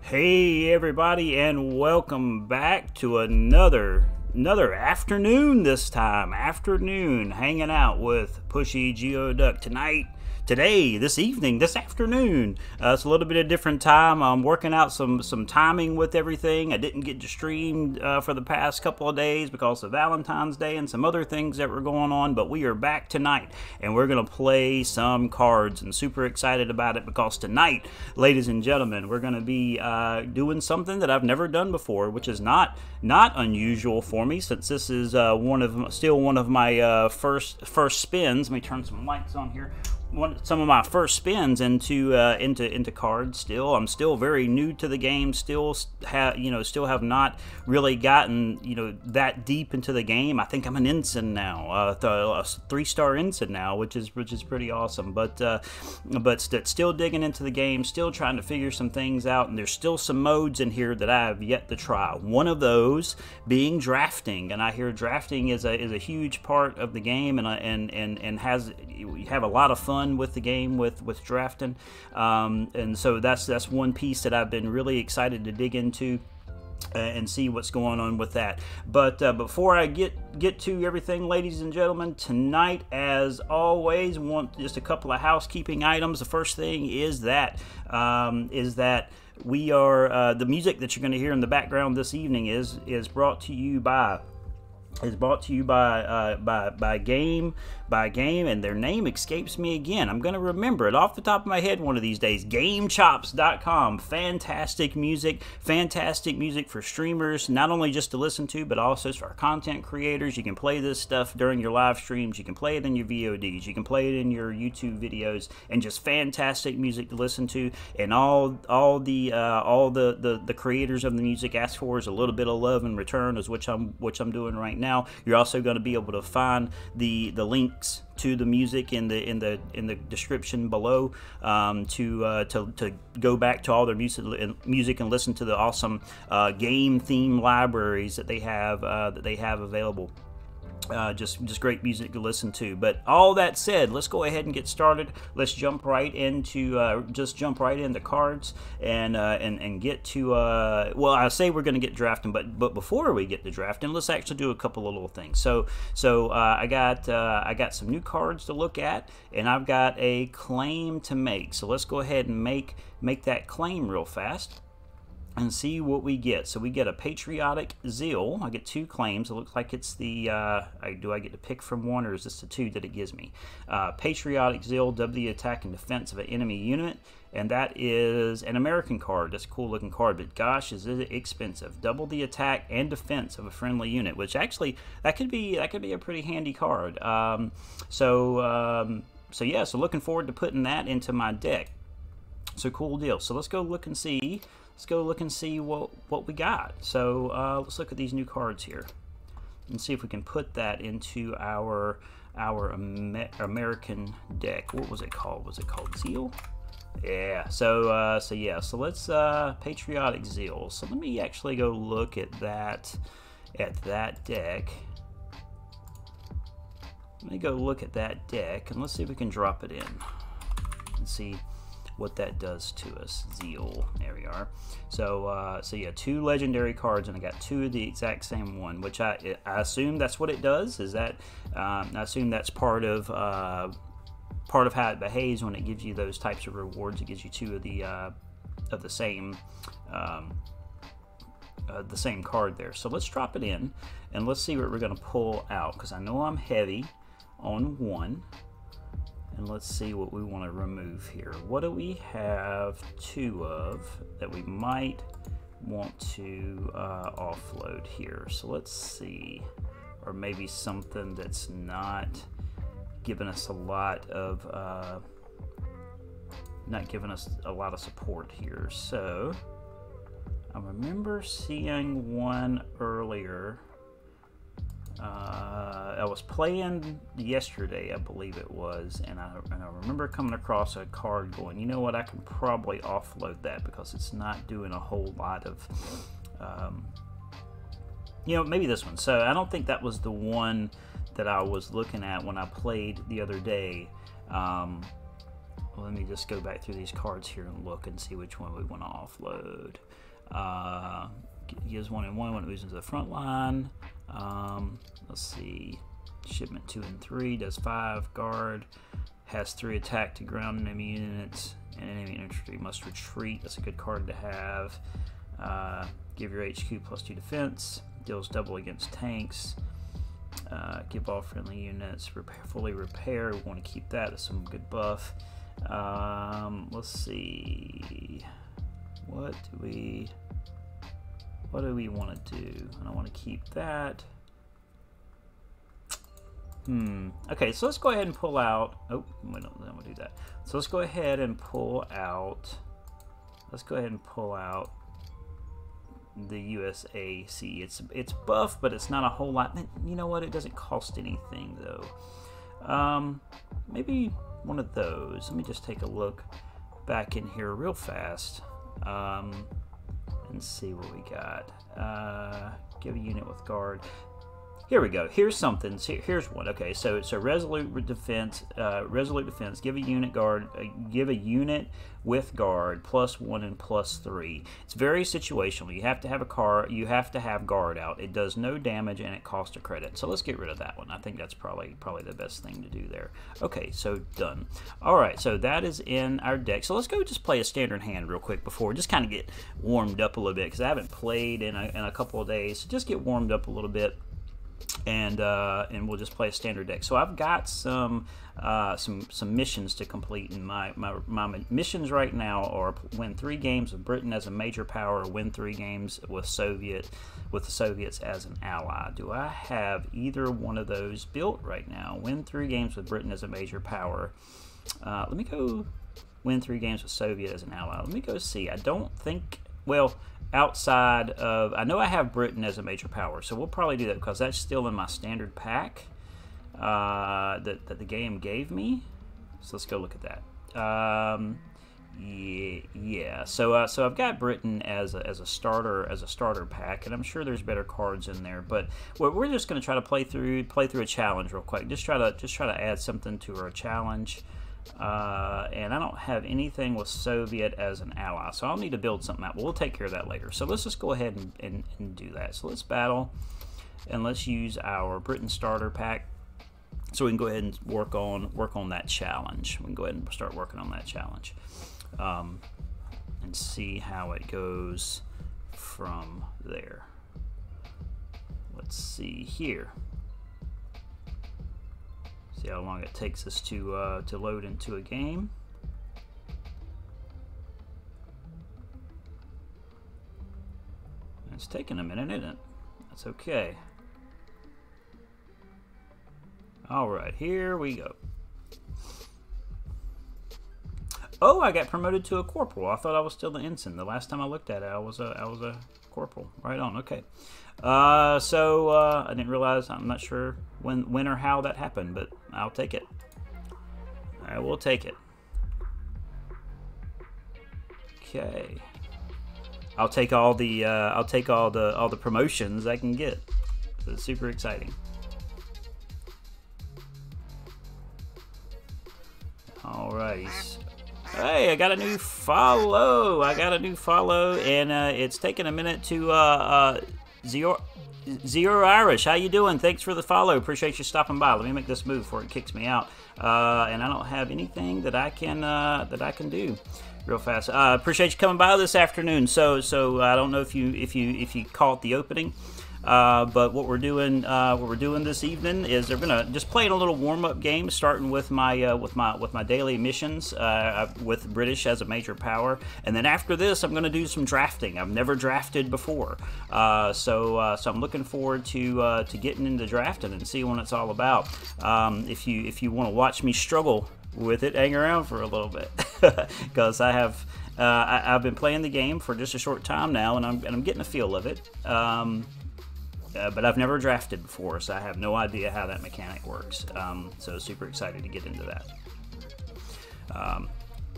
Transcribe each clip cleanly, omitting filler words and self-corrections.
Hey everybody, and welcome back to another afternoon. This afternoon, hanging out with Pushy Geoduck this evening, this afternoon. It's a little bit of different time. I'm working out some timing with everything. I didn't get to stream for the past couple of days because of Valentine's Day and some other things that were going on, but we are back tonight and we're gonna play some cards, and super excited about it because tonight, ladies and gentlemen, we're gonna be doing something that I've never done before, which is not unusual for me, since this is still one of my first spins. Let me turn some lights on here. Some of my first spins into cards. I'm still very new to the game. Still have not really gotten that deep into the game. I think I'm an ensign now, a 3-star ensign now, which is pretty awesome. But still digging into the game, still trying to figure some things out, and there's still some modes in here that I have yet to try. One of those being drafting, and I hear drafting is a huge part of the game, and you have a lot of fun with the game with drafting, and so that's one piece that I've been really excited to dig into and see what's going on with that. But before I get to everything, ladies and gentlemen, tonight, as always, want just a couple of housekeeping items. The first thing is that we are the music that you're going to hear in the background this evening is brought to you by Game, and their name escapes me again. I'm going to remember it off the top of my head one of these days. GameChops.com. Fantastic music for streamers, not only just to listen to, but also for content creators. You can play this stuff during your live streams. You can play it in your VODs. You can play it in your YouTube videos, and just fantastic music to listen to. And all the creators of the music ask for is a little bit of love in return, is which I'm doing right now. You're also going to be able to find the links to the music in the description below, to go back to all their music and listen to the awesome game theme libraries that they have available. Just great music to listen to. But all that said, let's go ahead and get started. Let's jump right into cards and get to well, I say we're going to get drafting, but before we get to drafting, let's actually do a couple of little things. So I got some new cards to look at, and I've got a claim to make. So let's go ahead and make that claim real fast and see what we get. So we get a Patriotic Zeal. I get 2 claims. It looks like it's the, do I get to pick from one, or is this the 2 that it gives me? Patriotic Zeal, double the attack and defense of an enemy unit, and that is an American card. That's a cool looking card, but gosh, is it expensive. Double the attack and defense of a friendly unit, which actually, that could be a pretty handy card. So looking forward to putting that into my deck. So cool deal. So let's go look and see. What we got. So let's look at these new cards here and see if we can put that into our American deck. What was it called? Was it called Zeal? Yeah. So let's Patriotic Zeal. So let me actually go look at that deck. Let me go look at that deck, and let's see if we can drop it in and see what that does to us. Zeal, there we are. So yeah, 2 legendary cards, and I got 2 of the exact same one, which I assume that's what it does. Is that I assume that's part of how it behaves when it gives you those types of rewards. It gives you 2 of the same card there. So let's drop it in, and let's see what we're going to pull out, because I know I'm heavy on 1. And let's see what we want to remove here. What do we have 2 of that we might want to offload here? So let's see. Or maybe something that's not giving us a lot of support here. So I remember seeing one earlier. I was playing yesterday, I believe it was, and I remember coming across a card going, you know what, I can probably offload that because it's not doing a whole lot of, maybe this one. So I don't think that was the one that I was looking at when I played the other day. Well, let me just go back through these cards here and look and see which one we want to offload. Gives 1 and 1 when it moves into the front line. Let's see. Shipment 2 and 3 does 5 guard. Has 3 attack to ground enemy units, and enemy infantry must retreat. That's a good card to have. Give your HQ +2 defense. Deals double against tanks. Give all friendly units fully repair. We want to keep that. That's some good buff. Let's see. What do we want to do? I don't want to keep that. Okay, so let's go ahead and pull out. Oh, we don't want to do that. So let's go ahead and pull out. Let's go ahead and pull out the USAC. It's buff, but it's not a whole lot. You know what? It doesn't cost anything though. Maybe one of those. Let me just take a look back in here real fast and see what we got. Give a unit with guard. Here we go. Here's something. Here's one. Okay, so it's a resolute defense. Resolute defense. Give a unit guard. Give a unit with guard +1 and +3. It's very situational. You have to have a car. You have to have guard out. It does no damage and it costs a credit. So let's get rid of that one. I think that's probably the best thing to do there. Okay, so done. All right, so that is in our deck. So let's go just play a standard hand real quick before just kind of get warmed up a little bit because I haven't played in a couple of days. So just get warmed up a little bit. And we'll just play a standard deck. So I've got some missions to complete, and my missions right now are win 3 games with Britain as a major power, win 3 games with the Soviets as an ally. Do I have either one of those built right now? Win 3 games with Britain as a major power. Let me go win 3 games with Soviet as an ally. Let me go see. I don't think. Well, outside of, I know I have Britain as a major power, so we'll probably do that because that's still in my standard pack that the game gave me. So let's go look at that. Yeah. So I've got Britain as a starter pack, and I'm sure there's better cards in there. But we're just going to try to play through a challenge real quick. Just try to add something to our challenge. And I don't have anything with Soviet as an ally, so I'll need to build something out, but we'll take care of that later. So let's just go ahead and do that. So let's battle, and let's use our Britain starter pack so we can go ahead and work on that challenge. We can go ahead and start working on that challenge and see how it goes from there. Let's see here. See how long it takes us to load into a game. It's taking a minute, isn't it? That's okay. All right, here we go. Oh, I got promoted to a corporal. I thought I was still the ensign. The last time I looked at it, I was a corporal. Right on. Okay. So I didn't realize. I'm not sure when or how that happened, but I'll take it. I will take it. Okay. I'll take all the promotions I can get. So it's super exciting. Alrighty. Hey, I got a new follow. And it's taken a minute to Zero Irish. How you doing? Thanks for the follow. Appreciate you stopping by. Let me make this move before it kicks me out. And I don't have anything that I can do real fast. Appreciate you coming by this afternoon. So I don't know if you caught the opening. But what we're doing this evening is they're gonna just playing a little warm-up game, starting with my daily missions with British as a major power, and then after this I'm gonna do some drafting. I've never drafted before, so I'm looking forward to getting into drafting and see what it's all about. If you want to watch me struggle with it, hang around for a little bit because I've been playing the game for just a short time now, and I'm getting a feel of it. But I've never drafted before, so I have no idea how that mechanic works. So super excited to get into that.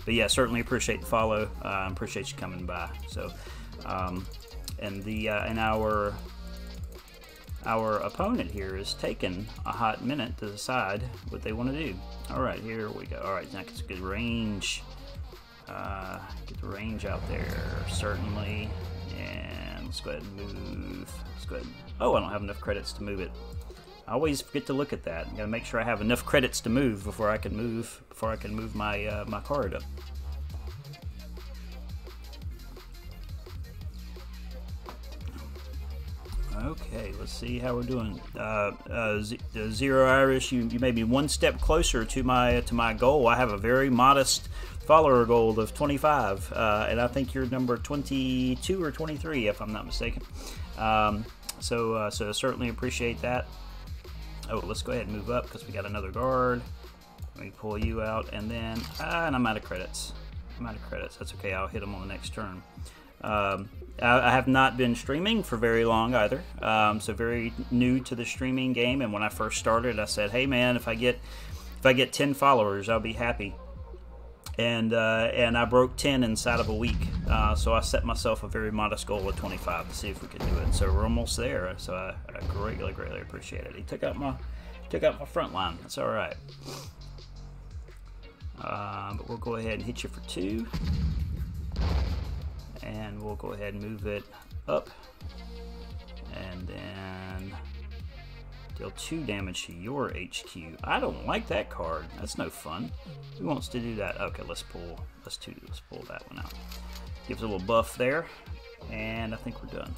But yeah, certainly appreciate the follow. Appreciate you coming by. So, and our our opponent here is taking a hot minute to decide what they want to do. All right, here we go. All right, now get some good range. Get the range out there, certainly. And let's go ahead and move. Let's go ahead. Oh, I don't have enough credits to move it. I always forget to look at that. I gotta make sure I have enough credits to move before I can move. My my card up. Okay, let's see how we're doing. Zero Irish, you may be one step closer to my goal. I have a very modest follower goal of 25, and I think you're number 22 or 23, if I'm not mistaken. So certainly appreciate that. Oh, let's go ahead and move up because we got another guard. Let me pull you out, and then and I'm out of credits. That's okay. I'll hit them on the next turn. I have not been streaming for very long either, so very new to the streaming game. And when I first started, I said, "Hey man, if I get 10 followers, I'll be happy." And I broke 10 inside of a week. So I set myself a very modest goal of 25 to see if we could do it. So we're almost there. So I greatly appreciate it. He took out my front line. That's all right. But we'll go ahead and hit you for 2. And we'll go ahead and move it up, and then deal 2 damage to your HQ. I don't like that card. That's no fun. Who wants to do that? Okay, let's pull that one out. Gives a little buff there, and I think we're done.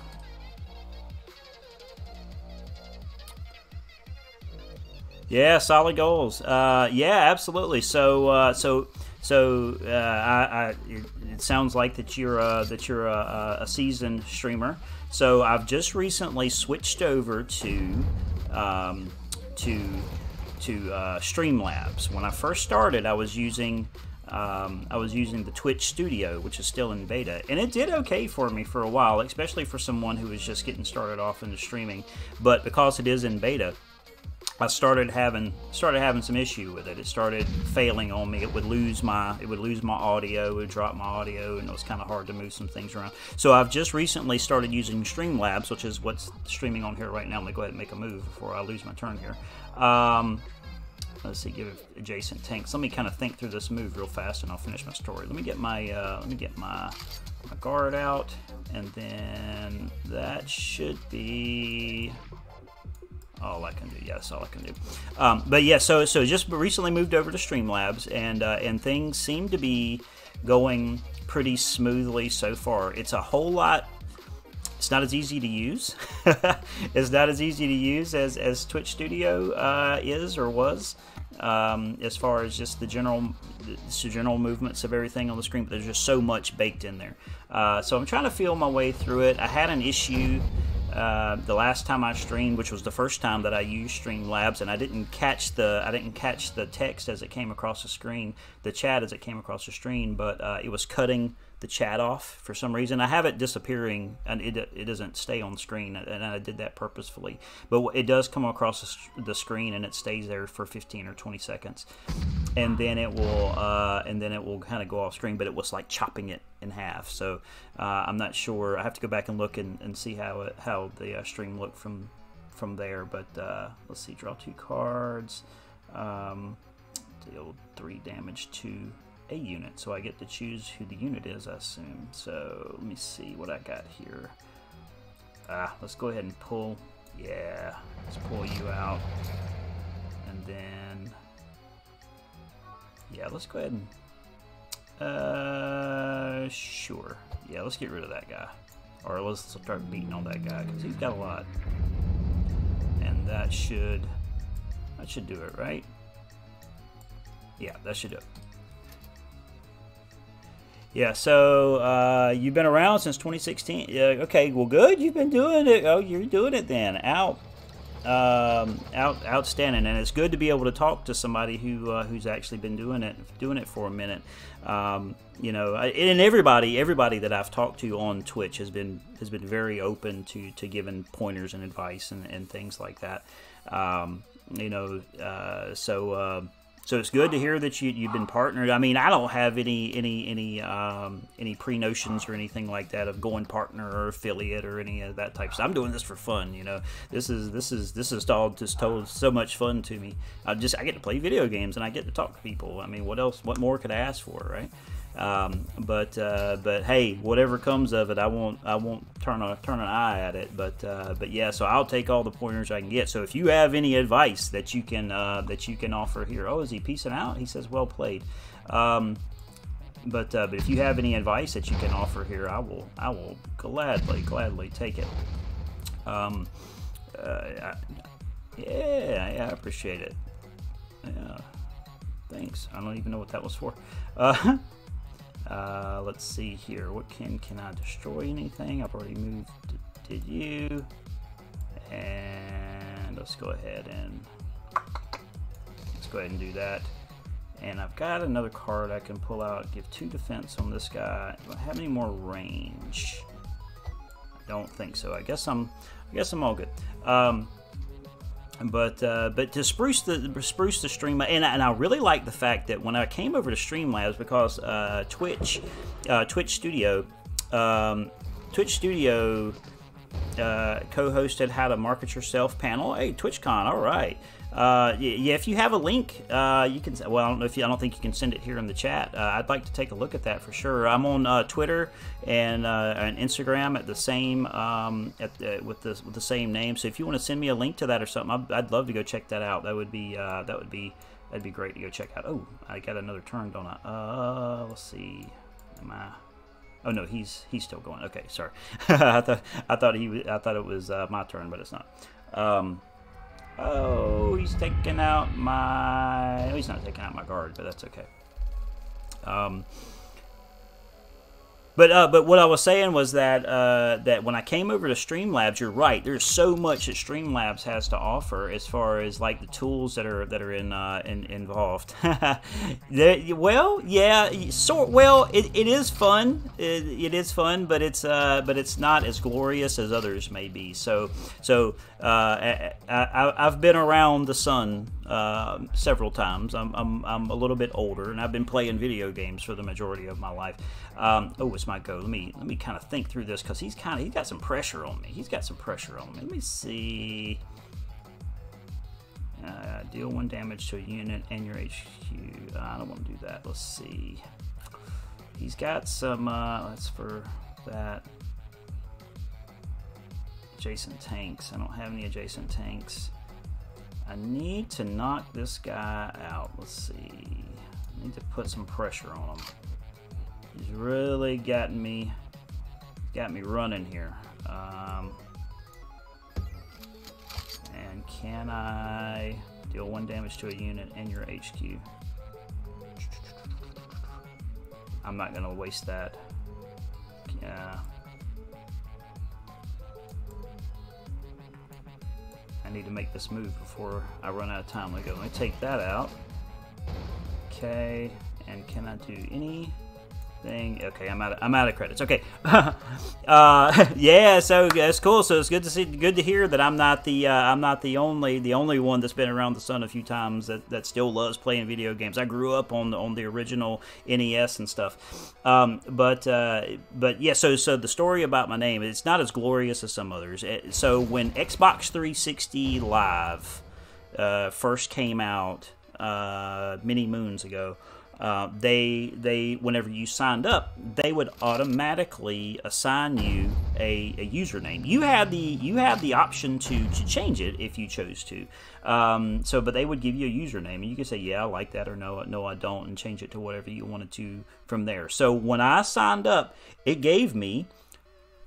Yeah, solid goals. Yeah, absolutely. It sounds like that you're a seasoned streamer. So I've just recently switched over to Streamlabs. When I first started, I was using the Twitch Studio, which is still in beta, and it did okay for me for a while, especially for someone who was just getting started off into streaming. But because it is in beta, I started having some issue with it. It started failing on me. It would lose my audio. It would drop my audio, and it was kind of hard to move some things around. So I've just recently started using Streamlabs, which is what's streaming on here right now. Let me go ahead and make a move before I lose my turn here. Let's see, give adjacent tanks. Let me kind of think through this move real fast, and I'll finish my story. Let me get my guard out, and then that should be all I can do. Yeah, that's all I can do. But yeah, so just recently moved over to Streamlabs, and things seem to be going pretty smoothly so far. It's a whole lot. It's not as easy to use. It's not as easy to use as Twitch Studio is or was, as far as just the general movements of everything on the screen. But there's just so much baked in there. So I'm trying to feel my way through it. I had an issue the last time I streamed, which was the first time that I used Streamlabs, and I didn't catch the text as it came across the screen, the chat as it came across the screen, but it was cutting the chat off for some reason. I have it disappearing, and it doesn't stay on screen, and I did that purposefully. But it does come across the screen, and it stays there for 15 or 20 seconds, and then it will kind of go off screen. But it was like chopping it in half. So I'm not sure. I have to go back and look and see how the stream looked from there. But let's see. Draw 2 cards. Deal 3 damage to a unit, so I get to choose who the unit is, I assume. So let me see what I got here. Let's go ahead and pull. Yeah, let's pull you out, and then yeah, let's go ahead and sure. Yeah, let's get rid of that guy, or let's start beating on that guy because he's got a lot, and that should do it, right? Yeah, that should do it. Yeah, so you've been around since 2016. Okay, well, good. You've been doing it. Oh, you're doing it then. Outstanding. And it's good to be able to talk to somebody who's actually been doing it for a minute. You know, and everybody that I've talked to on Twitch has been very open to giving pointers and advice and things like that. You know, so it's good to hear that you've been partnered. I mean, I don't have any pre-notions or anything like that of going partner or affiliate or any of that type. So I'm doing this for fun, you know. This is all just told so much fun to me. I get to play video games and I get to talk to people. I mean, what else? What more could I ask for, right? But hey, whatever comes of it, I won't turn an eye at it. But yeah, so I'll take all the pointers I can get. So if you have any advice that you can offer here, oh, is he peacing out? He says, well played. But if you have any advice that you can offer here, I will gladly take it. Yeah, I appreciate it. Yeah, thanks. I don't even know what that was for. Let's see here. What can I destroy anything? I've already moved. Did you? And let's go ahead and do that. And I've got another card I can pull out. Give 2 defense on this guy. Do I have any more range? I don't think so. I guess I'm all good. But to spruce the stream, and I really like the fact that when I came over to Streamlabs, because Twitch Studio co-hosted How to Market Yourself panel. Hey, TwitchCon, all right. Yeah, if you have a link, you can. Well, I don't think you can send it here in the chat. I'd like to take a look at that for sure. I'm on Twitter and Instagram at the same with the same name. So if you want to send me a link to that or something, I'd love to go check that out. That'd be great to go check out. Oh, I got another turn, don't I? Let's see. Am I? Oh no, he's still going. Okay, sorry. I thought it was my turn, but it's not. Oh, he's taking out my... No, he's not taking out my guard, but that's okay. But what I was saying was that that when I came over to Streamlabs, you're right. There's so much that Streamlabs has to offer as far as like the tools that are involved. Well, yeah, it is fun. It is fun, but it's not as glorious as others may be. So I've been around the sun several times. I'm a little bit older, and I've been playing video games for the majority of my life. Oh, it's my go. Let me kind of think through this, because he's got some pressure on me. Let me see. Deal 1 damage to a unit and your HQ. I don't want to do that. Let's see. He's got some. That's for that. Adjacent tanks. I don't have any adjacent tanks. I need to knock this guy out. Let's see. I need to put some pressure on him. He's really got me running here. And can I deal 1 damage to a unit and your HQ? I'm not gonna waste that. Yeah. I need to make this move before I run out of time. Let me take that out. Okay, and can I do any? Okay, I'm out of credits. Okay, yeah, so that's cool. So it's good to hear that I'm not the only one that's been around the sun a few times that still loves playing video games. I grew up on the original NES and stuff, but yeah. So the story about my name, it's not as glorious as some others. So when Xbox 360 Live first came out many moons ago. They whenever you signed up, they would automatically assign you a username. You had the option to change it if you chose to. But they would give you a username, and you could say, yeah, I like that, or no, I don't, and change it to whatever you wanted to from there. So when I signed up, it gave me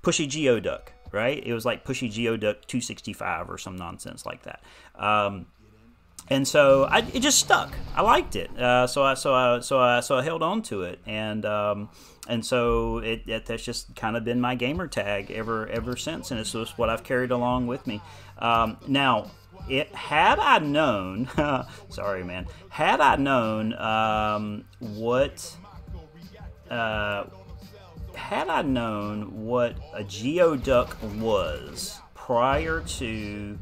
Pushy Geoduck, right? It was like Pushy Geoduck 265 or some nonsense like that. And so it just stuck. I liked it, so I held on to it, and so that's just kind of been my gamer tag ever since, and it's just what I've carried along with me. Now, had I known, sorry man, had I known what a Geoduck was prior to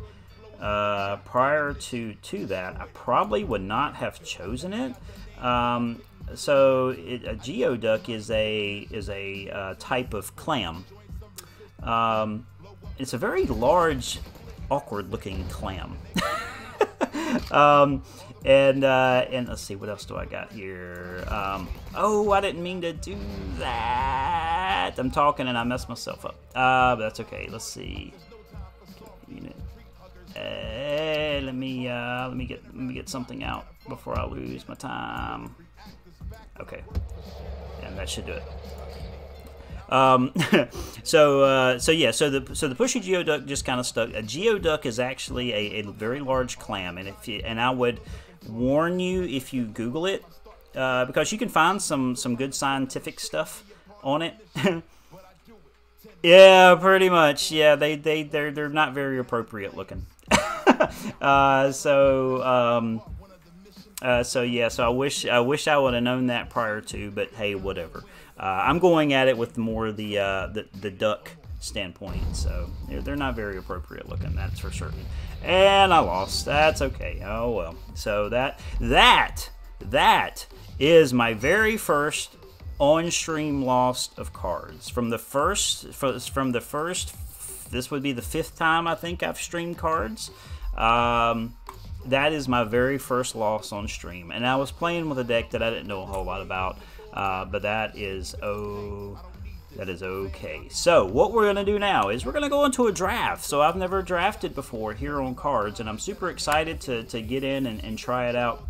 prior to that, I probably would not have chosen it. So a geoduck is a type of clam. It's a very large, awkward-looking clam. And let's see, what else do I got here? Oh, I didn't mean to do that. I'm talking and I messed myself up. But that's okay. Let's see. Let me get something out before I lose my time. Okay, and that should do it. So the pushy geoduck just kind of stuck. A geoduck is actually a very large clam, and I would warn you if you Google it, because you can find some good scientific stuff on it. Yeah, pretty much. Yeah, they're not very appropriate looking. So I wish I would have known that prior to, but hey, whatever. I'm going at it with more the duck standpoint, so they're not very appropriate looking, that's for certain. And I lost. That's okay. Oh well. So that is my very first on-stream loss of cards. From the first. This would be the 5th time I think I've streamed cards. That is my very first loss on stream, and I was playing with a deck that I didn't know a whole lot about, but that is okay. So what we're gonna do now is we're gonna go into a draft. So I've never drafted before here on Cards, and I'm super excited to get in and try it out.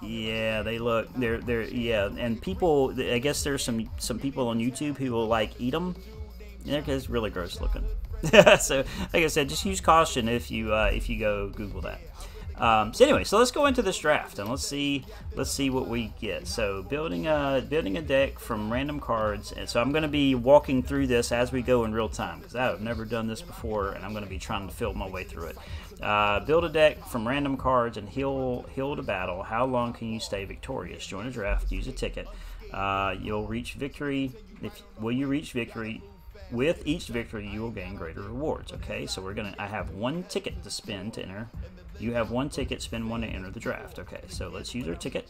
Yeah, they're and people, I guess there's some people on YouTube who will like eat them. Yeah, because it's really gross looking. So, like I said, just use caution if you go Google that. So anyway, so let's go into this draft and let's see what we get. So building a deck from random cards, and so I'm going to be walking through this as we go in real time because I've never done this before, and I'm going to be trying to fill my way through it. Build a deck from random cards and heal to battle. How long can you stay victorious? Join a draft. Use a ticket. You'll reach victory. Will you reach victory? With each victory, you will gain greater rewards. Okay, so I have 1 ticket to spend to enter. You have 1 ticket, spend 1 to enter the draft. Okay, so let's use our ticket.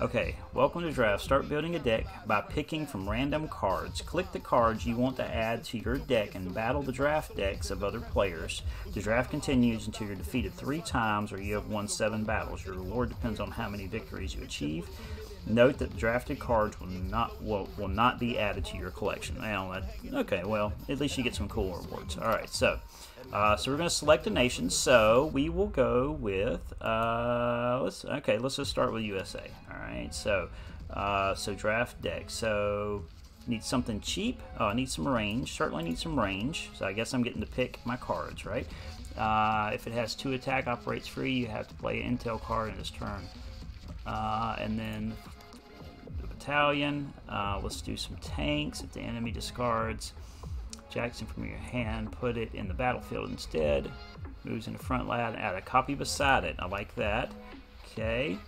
Okay, welcome to draft. Start building a deck by picking from random cards. Click the cards you want to add to your deck and battle the draft decks of other players. The draft continues until you're defeated 3 times or you have won 7 battles. Your reward depends on how many victories you achieve. Note that the drafted cards will not be added to your collection. Okay, well, at least you get some cool rewards. All right, so we're going to select a nation. So we will go with let's just start with USA. All right, so draft deck. So need something cheap. Oh, I need some range. Certainly need some range. So I guess I'm getting to pick my cards, right? If it has 2 attack, operates free, you have to play an intel card in this turn. And then the battalion, let's do some tanks. If the enemy discards Jackson from your hand, put it in the battlefield instead. Moves in the front line, add a copy beside it. I like that. Okay,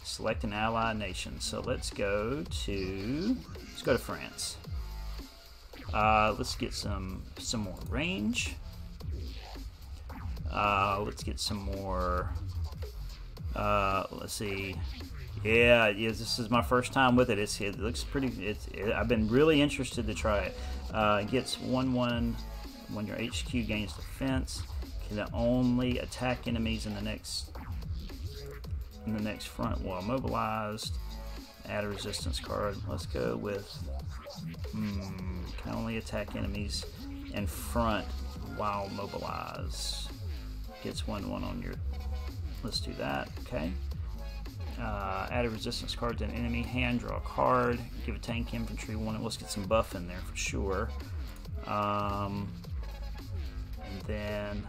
select an ally nation. So let's go to France. Let's get some more range. Let's get some more. Let's see. Yeah, this is my first time with it. It looks pretty. I've been really interested to try it. It gets 1/1 when your HQ gains defense. Can only attack enemies in the next front while mobilized. Add a resistance card. Let's go with. Can only attack enemies in front while mobilized. Gets 1/1 on your. Let's do that. Okay. Add a resistance card to an enemy. Hand draw a card. Give a tank infantry 1. Let's get some buff in there for sure. And then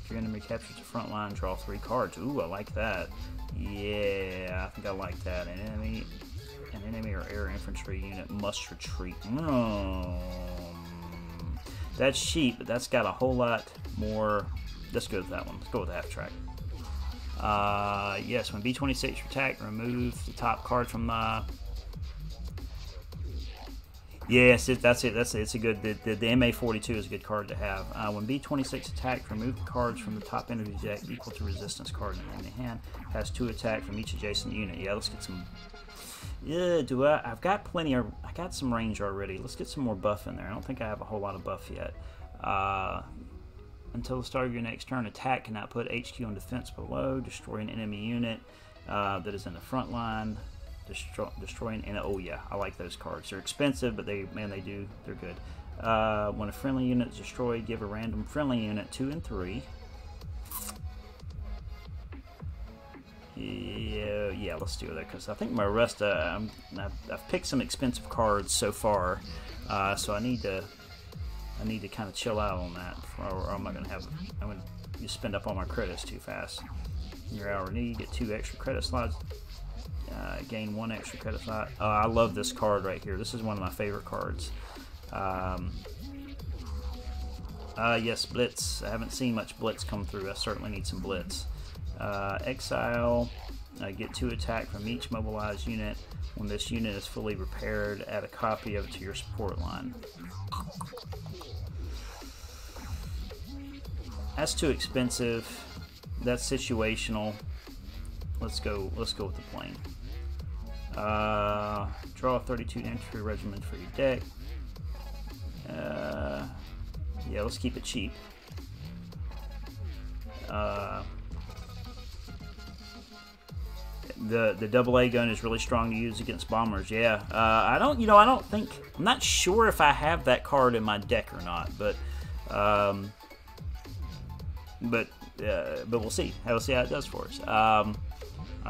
if your enemy captures the front line, draw 3 cards. Ooh, I like that. Yeah, I think I like that. An enemy or air infantry unit must retreat. That's cheap, but that's got a whole lot more. Let's go with that one. Let's go with the half track. Yes, when B26 attack, remove the top card from Yes, that's it. It's a good. The MA42 is a good card to have. When B26 attack, remove the cards from the top end of your deck equal to resistance card in the hand. Has 2 attack from each adjacent unit. Yeah, let's get some. Yeah, I've got plenty. I got some range already. Let's get some more buff in there. I don't think I have a whole lot of buff yet. Until the start of your next turn, attack cannot put HQ on defense below. Destroy an enemy unit that is in the front line. Destroying, and oh yeah, I like those cards. They're expensive, but they're good. When a friendly unit is destroyed, give a random friendly unit 2 and 3. Yeah, let's do that because I think my rest. I've picked some expensive cards so far, so I need to kind of chill out on that, or I'm going to spend up all my credits too fast. Your hour need, get 2 extra credit slots. Gain 1 extra credit slot. I love this card right here. This is one of my favorite cards. Yes, Blitz. I haven't seen much Blitz come through. I certainly need some Blitz. Exile. Get 2 attack from each mobilized unit. When this unit is fully repaired, add a copy of it to your support line. That's too expensive. That's situational. Let's go with the plane. Draw a 32 entry regiment for your deck. Yeah, let's keep it cheap. The AA gun is really strong to use against bombers. Yeah, I'm not sure if I have that card in my deck or not, but we'll see. We'll see how it does for us.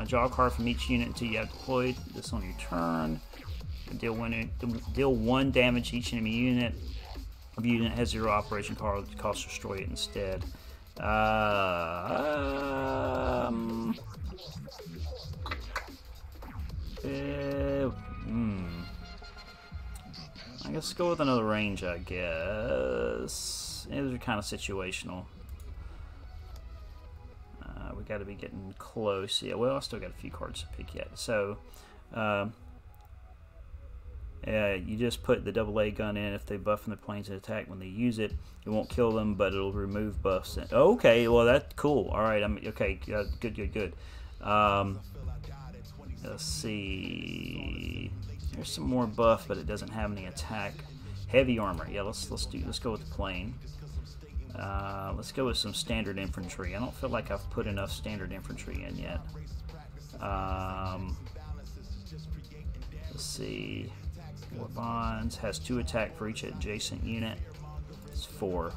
Draw a card from each unit until you have deployed this on your turn. Deal 1 damage to each enemy unit. If your unit has 0 operation card, cost destroy it instead. I guess go with another range, I guess. Those are kind of situational. We got to be getting close. Yeah, well, I still got a few cards to pick yet. So, you just put the AA gun in. If they buff in the planes and attack when they use it, it won't kill them, but it'll remove buffs. Okay, well, that's cool. All right, okay. Good. Let's see. There's some more buff, but it doesn't have any attack. Heavy armor. Yeah, let's go with the plane. Let's go with some standard infantry. I don't feel like I've put enough standard infantry in yet. Let's see. 4 bonds. Has 2 attack for each adjacent unit. It's 4.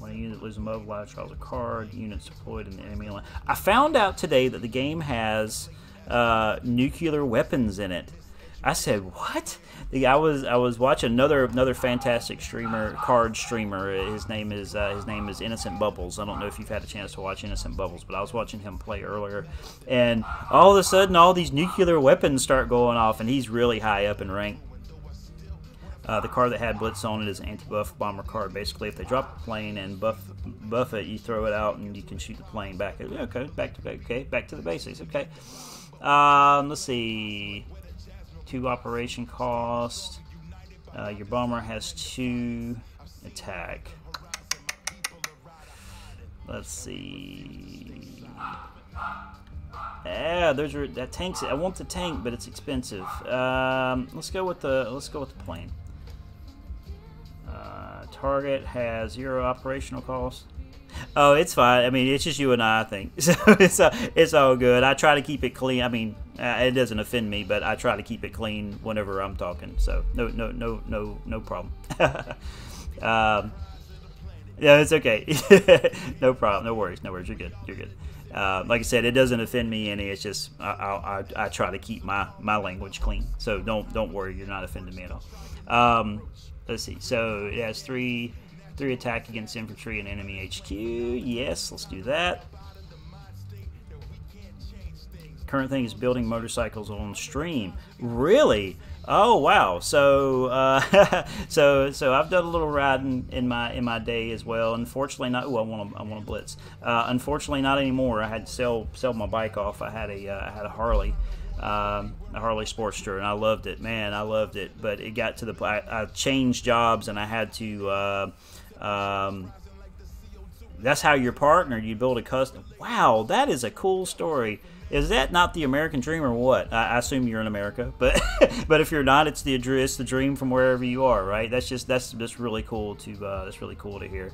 When a unit loses mobilized, draws a card. Units deployed in the enemy line. I found out today that the game has nuclear weapons in it. I said, what? I was watching another fantastic streamer, card streamer. His name is Innocent Bubbles. I don't know if you've had a chance to watch Innocent Bubbles, but I was watching him play earlier, and all of a sudden, all these nuclear weapons start going off, and he's really high up in rank. The card that had Blitz on it is an anti-buff bomber card. Basically, if they drop a plane and buff it, you throw it out, and you can shoot the plane back. Okay, back to the basics. Okay, let's see. 2 operation cost. Your bomber has 2 attack. Let's see. Yeah, that tanks it. I want the tank, but it's expensive. Let's go with the plane. Target has 0 operational cost. Oh, it's fine. I mean, it's just you and I think. So it's all good. I try to keep it clean. I mean, it doesn't offend me, but I try to keep it clean whenever I'm talking. So no problem. Yeah, it's okay. No problem. No worries. You're good. Like I said, it doesn't offend me any. It's just I try to keep my language clean. So don't worry. You're not offending me at all. Let's see. So it has 3 attack against infantry and enemy HQ. Yes, let's do that. Current thing is building motorcycles on stream. Really? Oh wow. So so I've done a little riding in my day as well. Unfortunately not. Oh, I want to blitz. Unfortunately not anymore. I had to sell my bike off. I had a Harley. a Harley Sportster, and I loved it, man. I loved it, but it got to the point I changed jobs, and I had to. That's how you're partnered. You build a custom. Wow, that is a cool story. Is that not the American dream or what? I assume you're in America, but but if you're not, it's the dream from wherever you are, right? That's just really cool to hear.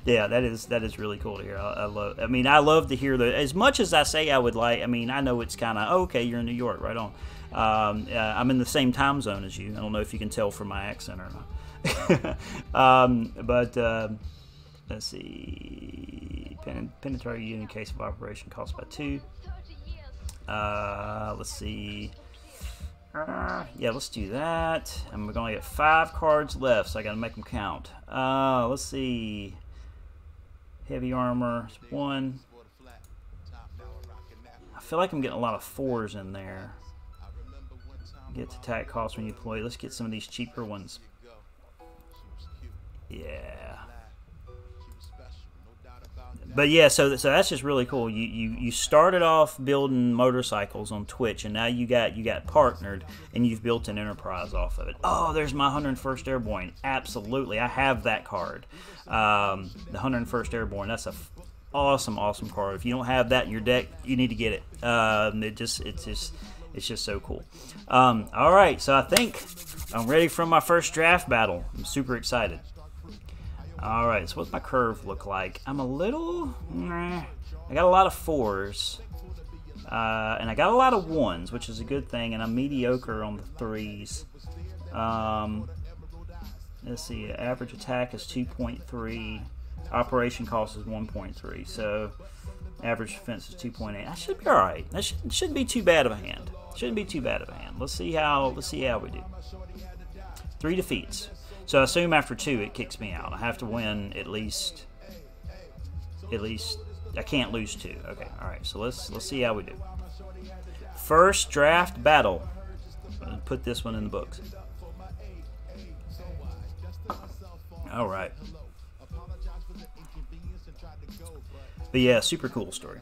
Yeah, that is really cool to hear. I love to hear as much as I say I would like. I mean, I know it's kind of okay. You're in New York, right on. I'm in the same time zone as you. I don't know if you can tell from my accent or not. Let's see. Penetrate unit in case of operation cost by 2. Let's see. Yeah, let's do that. And we're going to get 5 cards left, so I got to make them count. Let's see. Heavy armor is 1. I feel like I'm getting a lot of 4s in there. Get attack cost when you deploy. Let's get some of these cheaper ones. Yeah. But yeah, so that's just really cool. You started off building motorcycles on Twitch, and now you got partnered, and you've built an enterprise off of it. Oh, there's my 101st Airborne. Absolutely, I have that card. The 101st Airborne. That's a awesome card. If you don't have that in your deck, you need to get it. It's just so cool. All right, so I think I'm ready for my first draft battle. I'm super excited. Alright, so what's my curve look like? I'm a little... I got a lot of 4s. And I got a lot of 1s, which is a good thing. And I'm mediocre on the 3s. Let's see. Average attack is 2.3. Operation cost is 1.3. So, average defense is 2.8. I should be alright. That shouldn't be too bad of a hand. Shouldn't be too bad of a hand. Let's see how we do. 3 defeats. So I assume after 2 it kicks me out. I have to win at least I can't lose 2. Okay, alright, so let's see how we do. First draft battle. I'm gonna put this one in the books. Alright. But yeah, super cool story.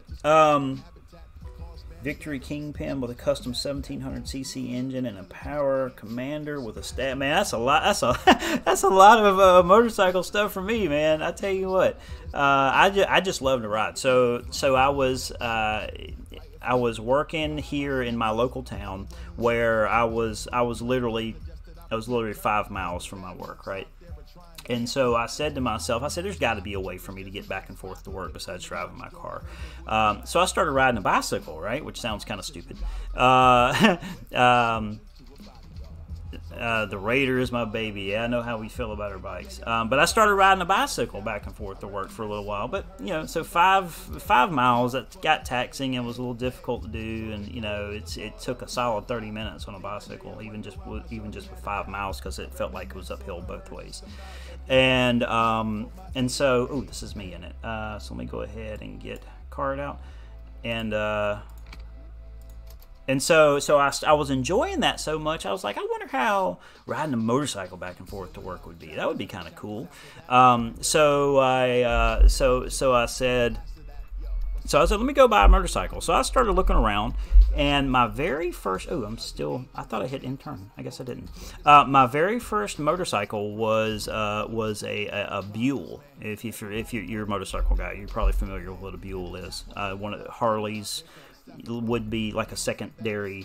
Victory Kingpin with a custom 1700cc engine and a power commander with a stat. Man, that's a lot. That's a lot of motorcycle stuff for me, man. I tell you what, I just love to ride. So I was working here in my local town where I was literally 5 miles from my work, right? And so I said to myself, there's got to be a way for me to get back and forth to work besides driving my car. So I started riding a bicycle, right? Which sounds kind of stupid. The Raider is my baby. Yeah, I know how we feel about our bikes. But I started riding a bicycle back and forth to work for a little while. But, you know, so five miles, that got taxing and was a little difficult to do. And, you know, it took a solid 30 minutes on a bicycle, even just with 5 miles, because it felt like it was uphill both ways. And so, ooh, this is me in it. So let me go ahead and get card out. And so I was enjoying that so much. I was like, I wonder how riding a motorcycle back and forth to work would be. That would be kind of cool. So I said, let me go buy a motorcycle. So I started looking around, and my very first, I thought I hit intern. I guess I didn't. My very first motorcycle was a Buell. If you're a motorcycle guy, you're probably familiar with what a Buell is. One of the Harleys would be like a secondary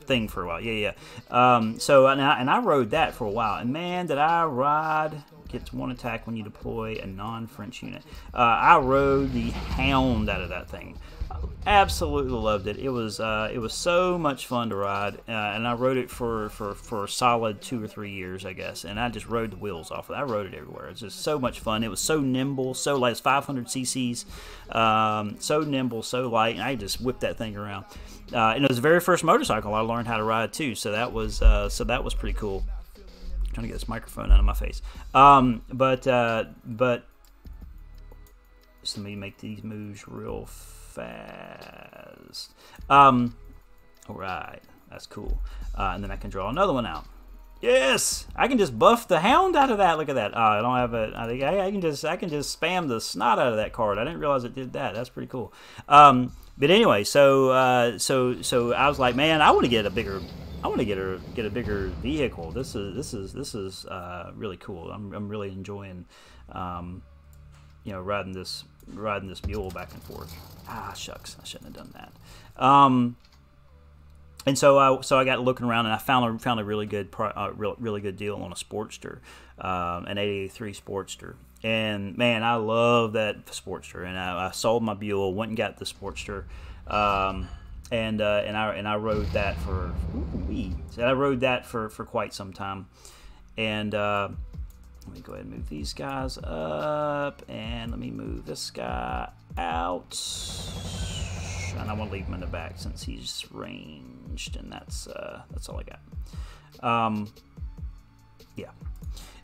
thing for a while. Yeah. So I rode that for a while, and man, did I ride! Gets 1 attack when you deploy a non-French unit. I rode the hound out of that thing. Absolutely loved it. It was so much fun to ride, and I rode it for a solid 2 or 3 years, I guess. And I just rode the wheels off of it. I rode it everywhere. It's just so much fun. It was so nimble, so light. It's 500 cc's, so nimble, so light, and I just whipped that thing around. And it was the very first motorcycle I learned how to ride too. So that was pretty cool. I'm trying to get this microphone out of my face. But just let me make these moves real fast. All right, that's cool. And then I can draw another one out. Yes, I can just buff the hound out of that. Look at that. Oh, I don't have it. I think I can just spam the snot out of that card. I didn't realize it did that. That's pretty cool. But anyway, so I was like, man, I want to get a bigger. I want to get a bigger vehicle. This is really cool. I'm really enjoying, riding this mule back and forth. Ah, shucks, I shouldn't have done that. And so I got looking around, and I found a really good really good deal on a Sportster, an 883 Sportster. And man, I love that Sportster. And I sold my Buell, went and got the Sportster, and I rode that for for quite some time. And let me go ahead and move these guys up, and let me move this guy out. And I want to leave him in the back since he's ranged, and that's all I got.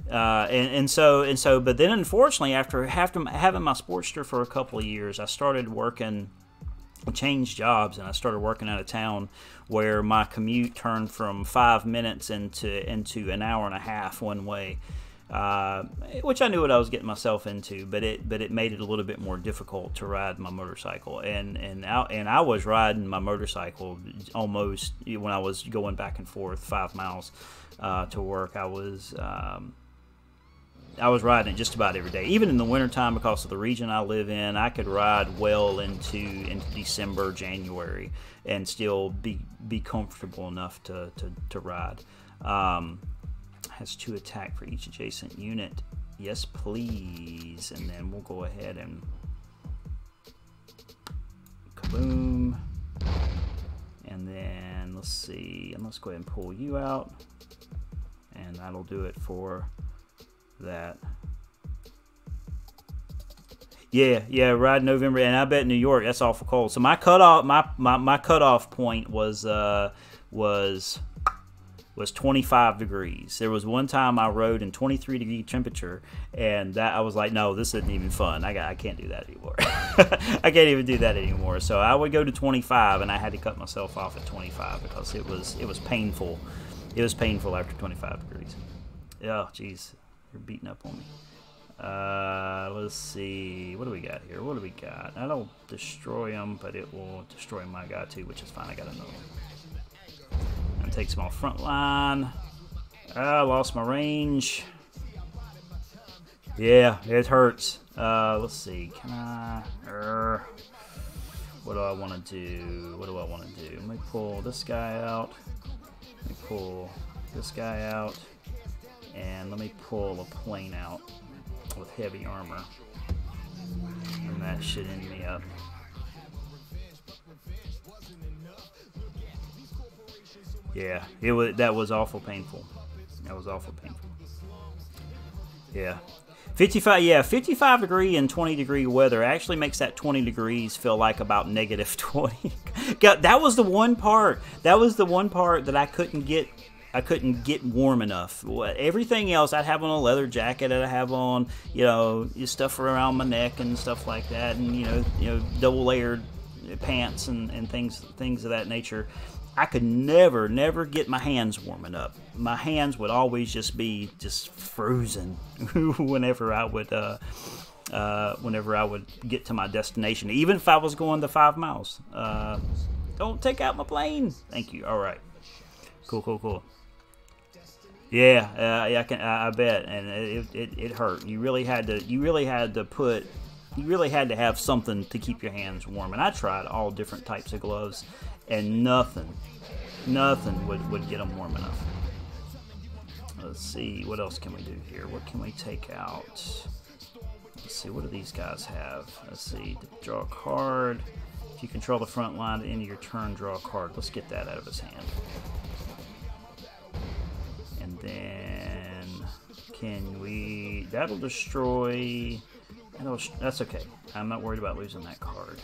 And so, but then unfortunately, after having my Sportster for a couple of years, I started working, changed jobs, and I started working out of town, where my commute turned from 5 minutes into an hour and a half one way. Which I knew what I was getting myself into, but it made it a little bit more difficult to ride my motorcycle, and I was riding my motorcycle almost when I was going back and forth 5 miles to work. I was riding it just about every day, even in the wintertime, because of the region I live in. I could ride well into December, January, and still be comfortable enough to ride. Has 2 attack for each adjacent unit. Yes, please. And then we'll go ahead and kaboom. And then let's see. And let's go ahead and pull you out. And that'll do it for that. Yeah, ride November, and I bet New York, that's awful cold. So my cutoff, my cutoff point was 25 degrees. There was one time I rode in 23-degree temperature, and that I was like, no, this isn't even fun. I can't do that anymore. I can't even do that anymore. So I would go to 25, and I had to cut myself off at 25 because it was painful. It was painful after 25 degrees. Oh, jeez, you're beating up on me. Let's see. What do we got here? What do we got? That'll destroy him, but it will destroy my guy too, which is fine. I got another one. And takes him off front line. I lost my range. Yeah, it hurts. Let's see. Can I? What do I want to do? What do I want to do? Let me pull this guy out. Let me pull this guy out. And let me pull a plane out with heavy armor. And that should end me up. Yeah, that was awful painful. That was awful painful. Yeah. 55 degree and 20 degree weather actually makes that 20 degrees feel like about negative 20. That was the one part. That was the one part that I couldn't get warm enough. Everything else, I'd have on a leather jacket, I'd have on, stuff around my neck and stuff like that, and double layered pants and things of that nature. I could never get my hands warming up. My hands would always just be frozen whenever I would get to my destination, even if I was going the 5 miles. Don't take out my plane. Thank you. All right. Cool. Yeah, I bet, and it hurt. You really had to have something to keep your hands warm. And I tried all different types of gloves, and nothing would get them warm enough. Let's see, what else can we do here? What can we take out? Let's see, what do these guys have? Let's see, draw a card. If you control the front line at the end of your turn, draw a card. Let's get that out of his hand. And then that'll destroy, that's okay. I'm not worried about losing that card.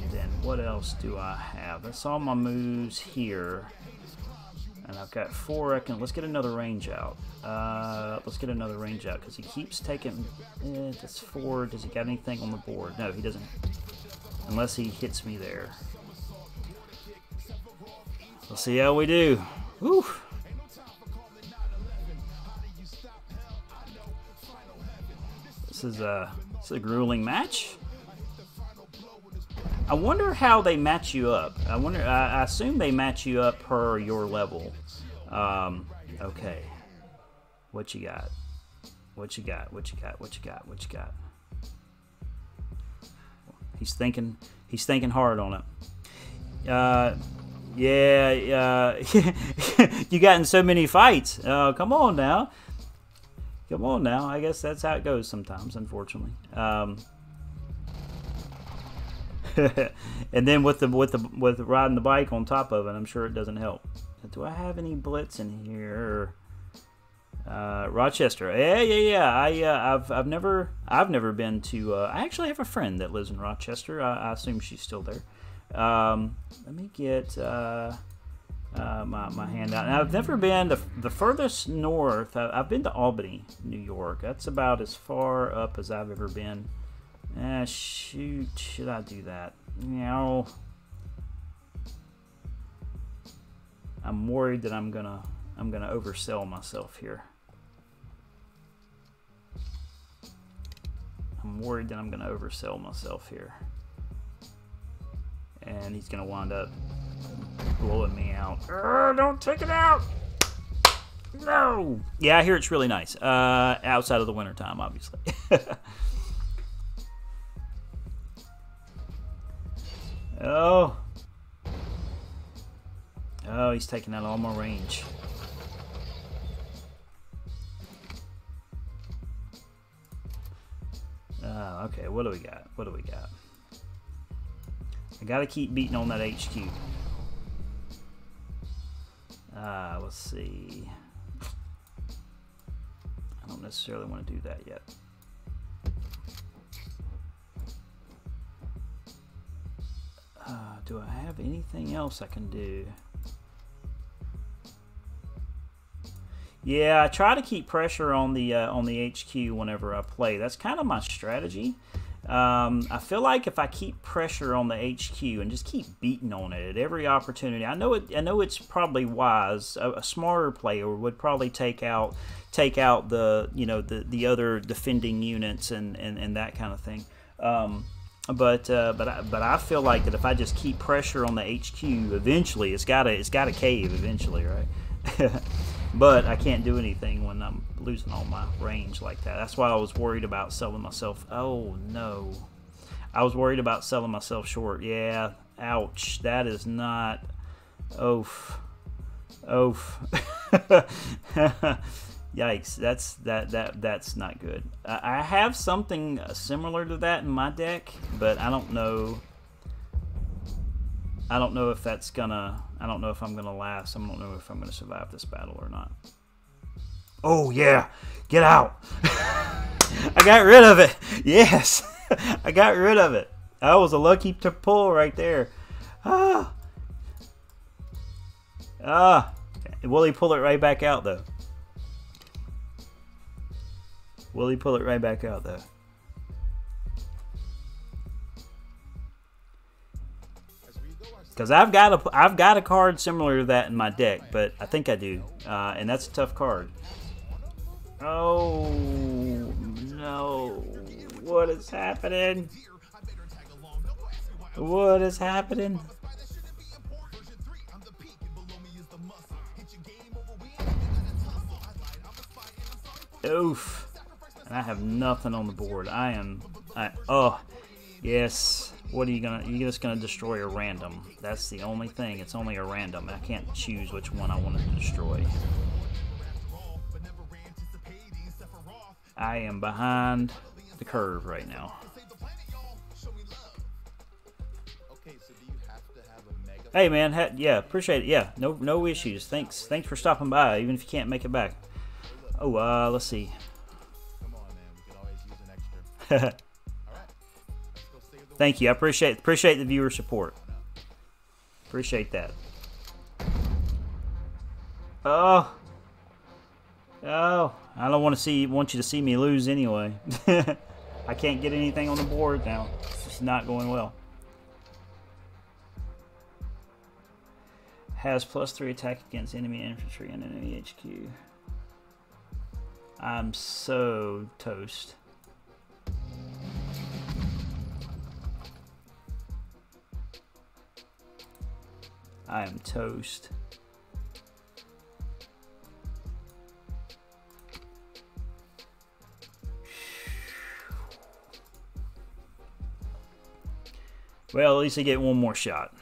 And then what else do I have? That's all my moves here. And I've got 4. Let's get another range out. Let's get another range out because he keeps taking. That's 4. Does he got anything on the board? No, he doesn't. Unless he hits me there. Let's see how we do. Whew. This is a grueling match. I wonder how they match you up. I assume they match you up per your level. Okay. What you got? What you got? What you got? What you got? What you got? He's thinking hard on it. Yeah. You got in so many fights. Come on now. Come on now. I guess that's how it goes sometimes, unfortunately. And then with riding the bike on top of it, I'm sure it doesn't help. Do I have any blitz in here? Rochester. Yeah. I've never been to. I actually have a friend that lives in Rochester. I assume she's still there. Let me get my handout. Now, I've never been to the furthest north. I've been to Albany, New York. That's about as far up as I've ever been. Shoot, should I do that? No. I'm worried that I'm gonna oversell myself here. And he's gonna wind up blowing me out. Don't take it out! No! Yeah, I hear it's really nice. Outside of the wintertime, obviously. Oh, he's taking out all my range. Okay, what do we got? I gotta keep beating on that HQ. Let's see. I don't necessarily want to do that yet. Do I have anything else I can do? Yeah, I try to keep pressure on the HQ whenever I play. That's kind of my strategy. I feel like if I keep pressure on the HQ and just keep beating on it at every opportunity, I know it's probably wise. A smarter player would probably take out the other defending units and that kind of thing. But I feel like that if I just keep pressure on the HQ, eventually it's gotta cave eventually, right? But I can't do anything when I'm losing all my range like that. That's why I was worried about selling myself. Oh no, I was worried about selling myself short. Yeah, ouch. That is not. Oof. Yikes, that's not good. I have something similar to that in my deck, but I don't know if that's gonna. I don't know if I'm gonna last. I don't know if I'm gonna survive this battle or not. Oh yeah, get out! I got rid of it. Yes, I got rid of it. That was a lucky pull right there. Will he pull it right back out though? Will he pull it right back out though? Because I've got a card similar to that in my deck, but I think I do, and that's a tough card. Oh no! What is happening? What is happening? Oof! And I have nothing on the board. Oh, yes. What are you gonna? You're just gonna destroy a random. That's the only thing. It's only a random. I can't choose which one I want to destroy. I am behind the curve right now. Hey man, yeah, appreciate it. Yeah, no issues. Thanks for stopping by, even if you can't make it back. Oh, let's see. Come on, man. We could always use an extra. Thank you. I appreciate the viewer support. Appreciate that. Oh, I don't want you to see me lose anyway. I can't get anything on the board now. It's just not going well. Has +3 attack against enemy infantry and enemy HQ. I'm so toast. I am toast. Well, at least I get one more shot.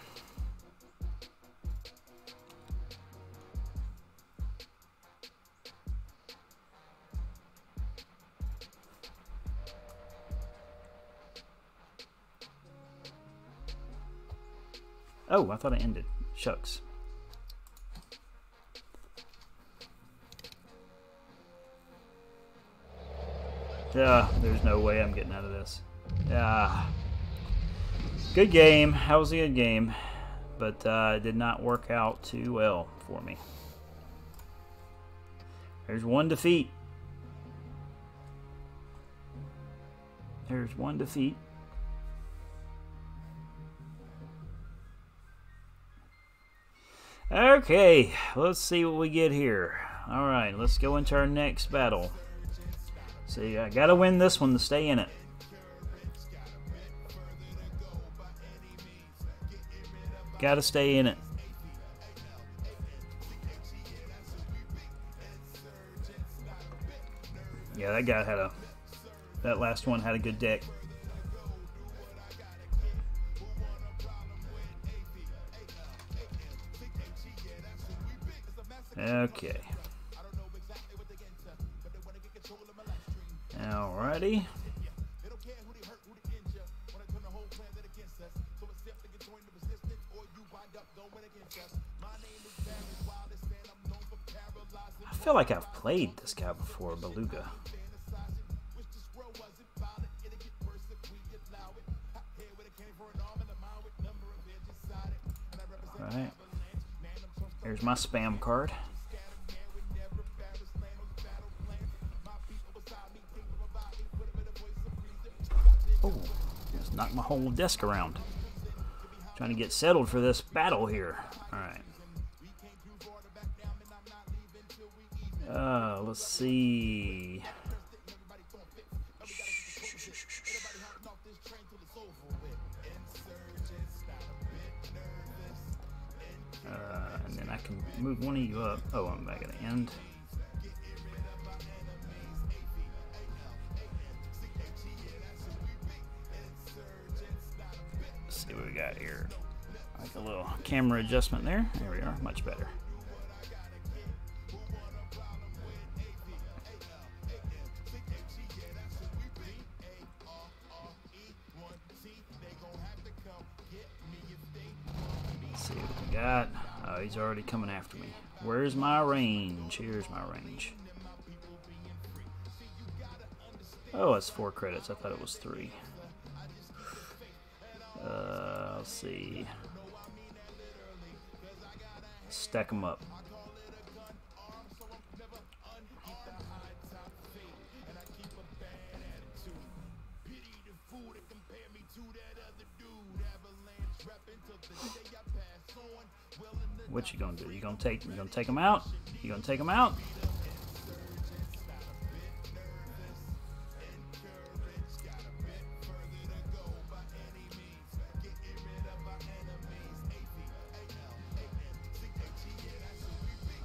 Oh, I thought it ended. Shucks. There's no way I'm getting out of this. Good game. That was a good game. But it did not work out too well for me. There's one defeat. There's one defeat. Okay, let's see what we get here. Alright, let's go into our next battle. See, I gotta win this one to stay in it. Gotta stay in it. Yeah, that guy had that last one had a good deck. Okay. Alrighty. I feel like I've played this guy before, Beluga. Alright. Here's my spam card. Oh, just knocked my whole desk around. Trying to get settled for this battle here. Alright. Let's see. And then I can move one of you up. Oh, I'm back at the end. Let's see what we got here. Like a little camera adjustment there. There we are, much better. Let's see what we got. Oh, he's already coming after me. Where's my range? Here's my range. Oh, it's 4 credits. I thought it was 3. Let's see. Stack them up. What you gonna do? You gonna take them out? You gonna take them out?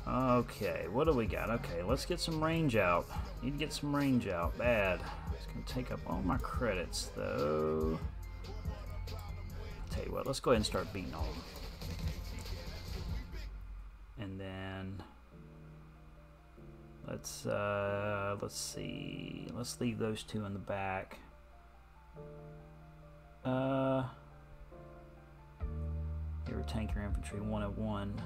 Okay, what do we got? Okay, let's get some range out. Need to get some range out. Bad. It's gonna take up all my credits though. Tell you what, let's go ahead and start beating all of them. And then let's see. Let's leave those 2 in the back. Your tanker infantry 101.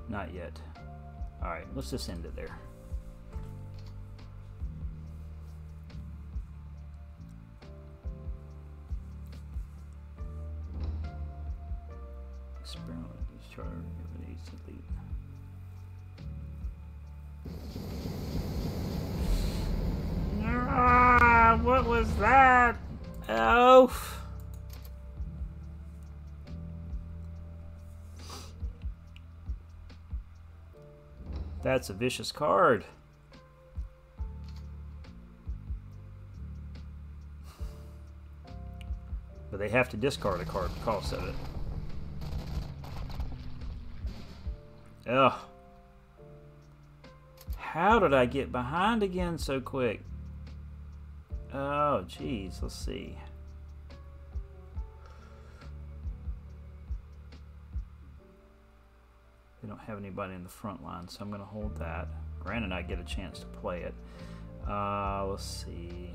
Not yet. Alright, let's just end it there. Experiment with these charter activities to lead. What was that? Oh. That's a vicious card. But they have to discard a card because of it. Ugh. How did I get behind again so quick? Oh, geez. Let's see. We don't have anybody in the front line, so I'm going to hold that. Granted, I get a chance to play it. Let's see.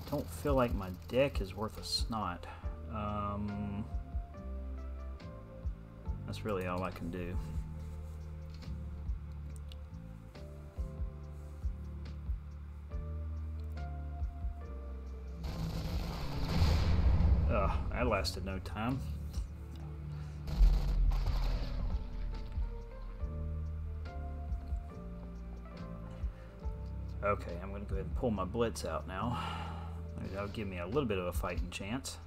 Don't feel like my deck is worth a snot. That's really all I can do. Ugh, that lasted no time. Okay, I'm going to go ahead and pull my blitz out now. That'll give me a little bit of a fighting chance.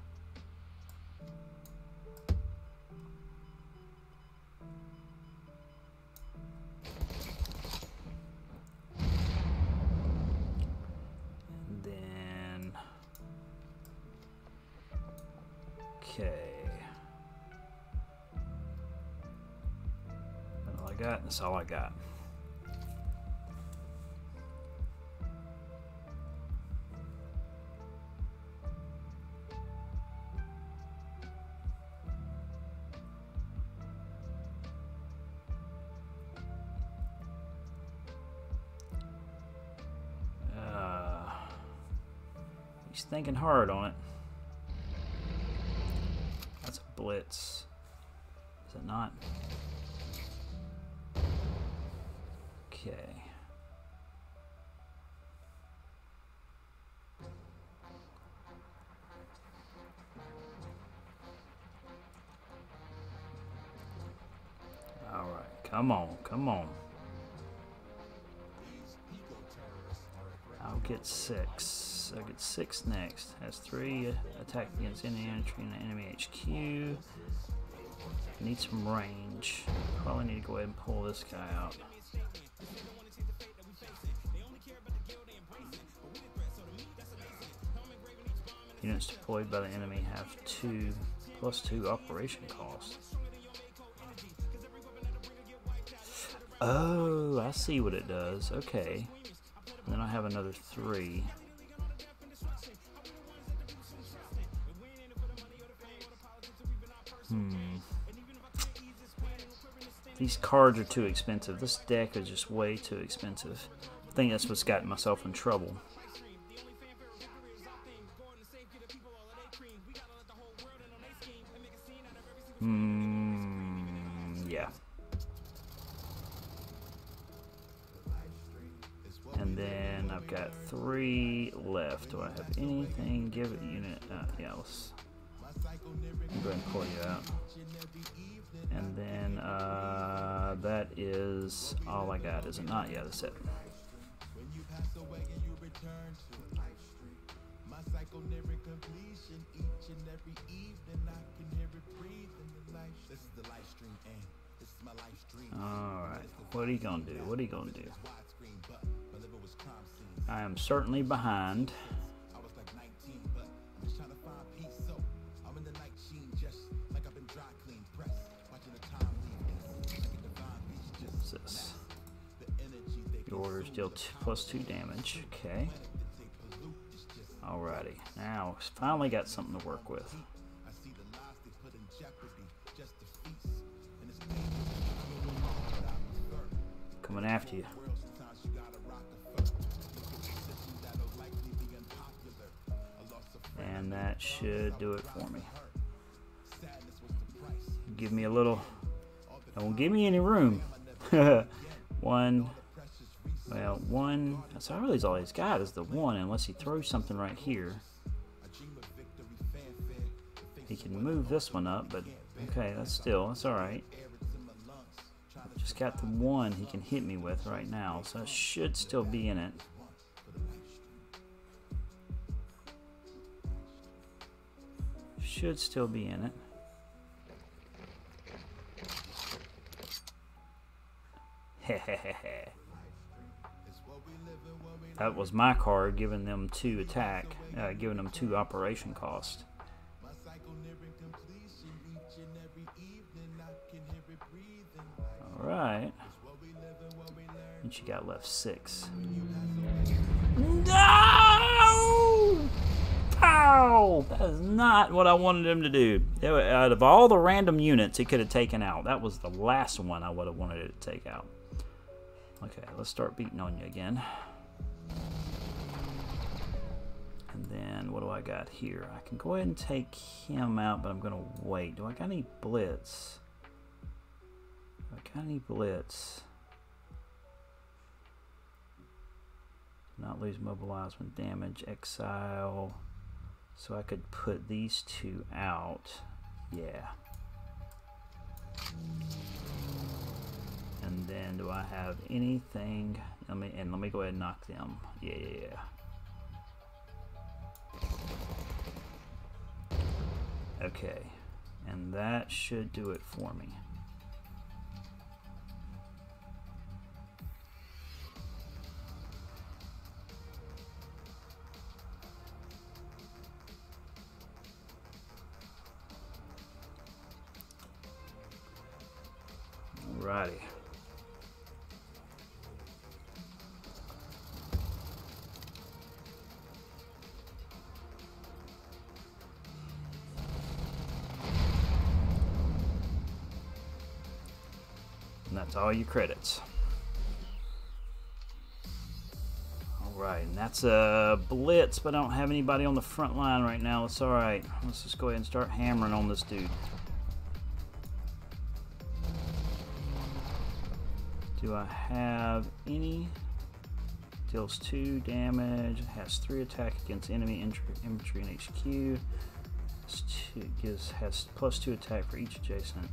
And then... Okay. That's all I got, and that's all I got. He's thinking hard on it. That's a blitz. Is it not? Okay. All right, come on, come on. I'll get 6. I'll get 6 next. Has 3 attack against any entry in the enemy HQ. Need some range. Probably need to go ahead and pull this guy out. Units deployed by the enemy have 2 +2 operation cost. Oh, I see what it does. Okay. And then I have another 3. These cards are too expensive. This deck is just way too expensive. I think that's what's gotten myself in trouble. Yeah. And then I've got 3 left. Do I have anything? Give it unit. Yeah, let's go ahead and pull you out. And then that is all I got, is it not? Yeah, that's it. Alright, what are you gonna do? What are you gonna do? I am certainly behind. What's this? Your orders deal +2 damage. Okay. Alrighty. Now, finally got something to work with. Coming after you. And that should do it for me. Give me a little... It won't give me any room. One... Well, 1... That's really all he's got is the 1, unless he throws something right here. He can move this one up, but... Okay, that's alright. Just got the 1 he can hit me with right now, so I should still be in it. should still be in it. That was my card giving them 2 attack, giving them 2 operation cost. Alright. And she got left 6. No! Pow! That is not what I wanted him to do. Out of all the random units he could have taken out, that was the last one I would have wanted it to take out. Okay, let's start beating on you again. And then, what do I got here? I can go ahead and take him out, but I'm going to wait. Do I got any blitz? Do I got any blitz? Not lose mobilizement damage, exile. So I could put these 2 out. Yeah. And then do I have anything? Let me go ahead and knock them. Yeah. Okay. And that should do it for me. Alrighty. And that's all your credits. Alright, and that's a blitz, but I don't have anybody on the front line right now. It's alright. Let's just go ahead and start hammering on this dude. Do I have any? Deals 2 damage. Has 3 attack against enemy infantry and HQ. Has plus 2 attack for each adjacent.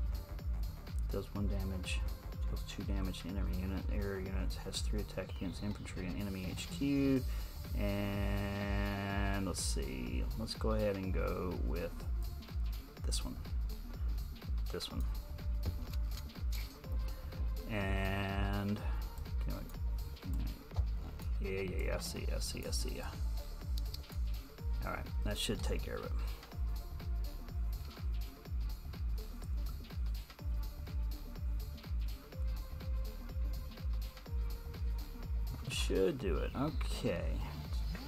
Does 1 damage. Deals 2 damage to enemy unit. Area units. Has 3 attack against infantry and enemy HQ. And let's see. Let's go ahead and go with this one. This one. And yeah, I see ya. Alright, that should take care of it. Should do it. Okay.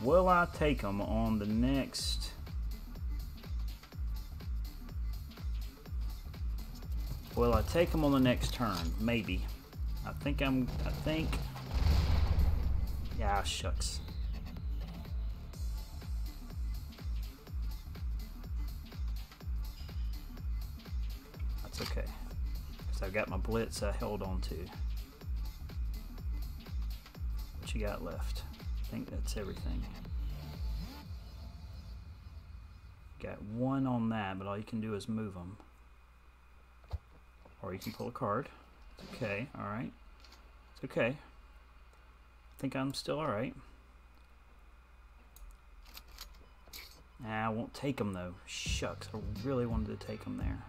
Will I take them on the next? Will I take them on the next turn? Maybe. I think. Yeah, shucks. That's okay. Because I've got my blitz I held on to. What you got left? I think that's everything. Got 1 on that, but all you can do is move them. Or you can pull a card. It's okay, alright. It's okay. I think I'm still alright. Nah, I won't take them though. Shucks, I really wanted to take them there.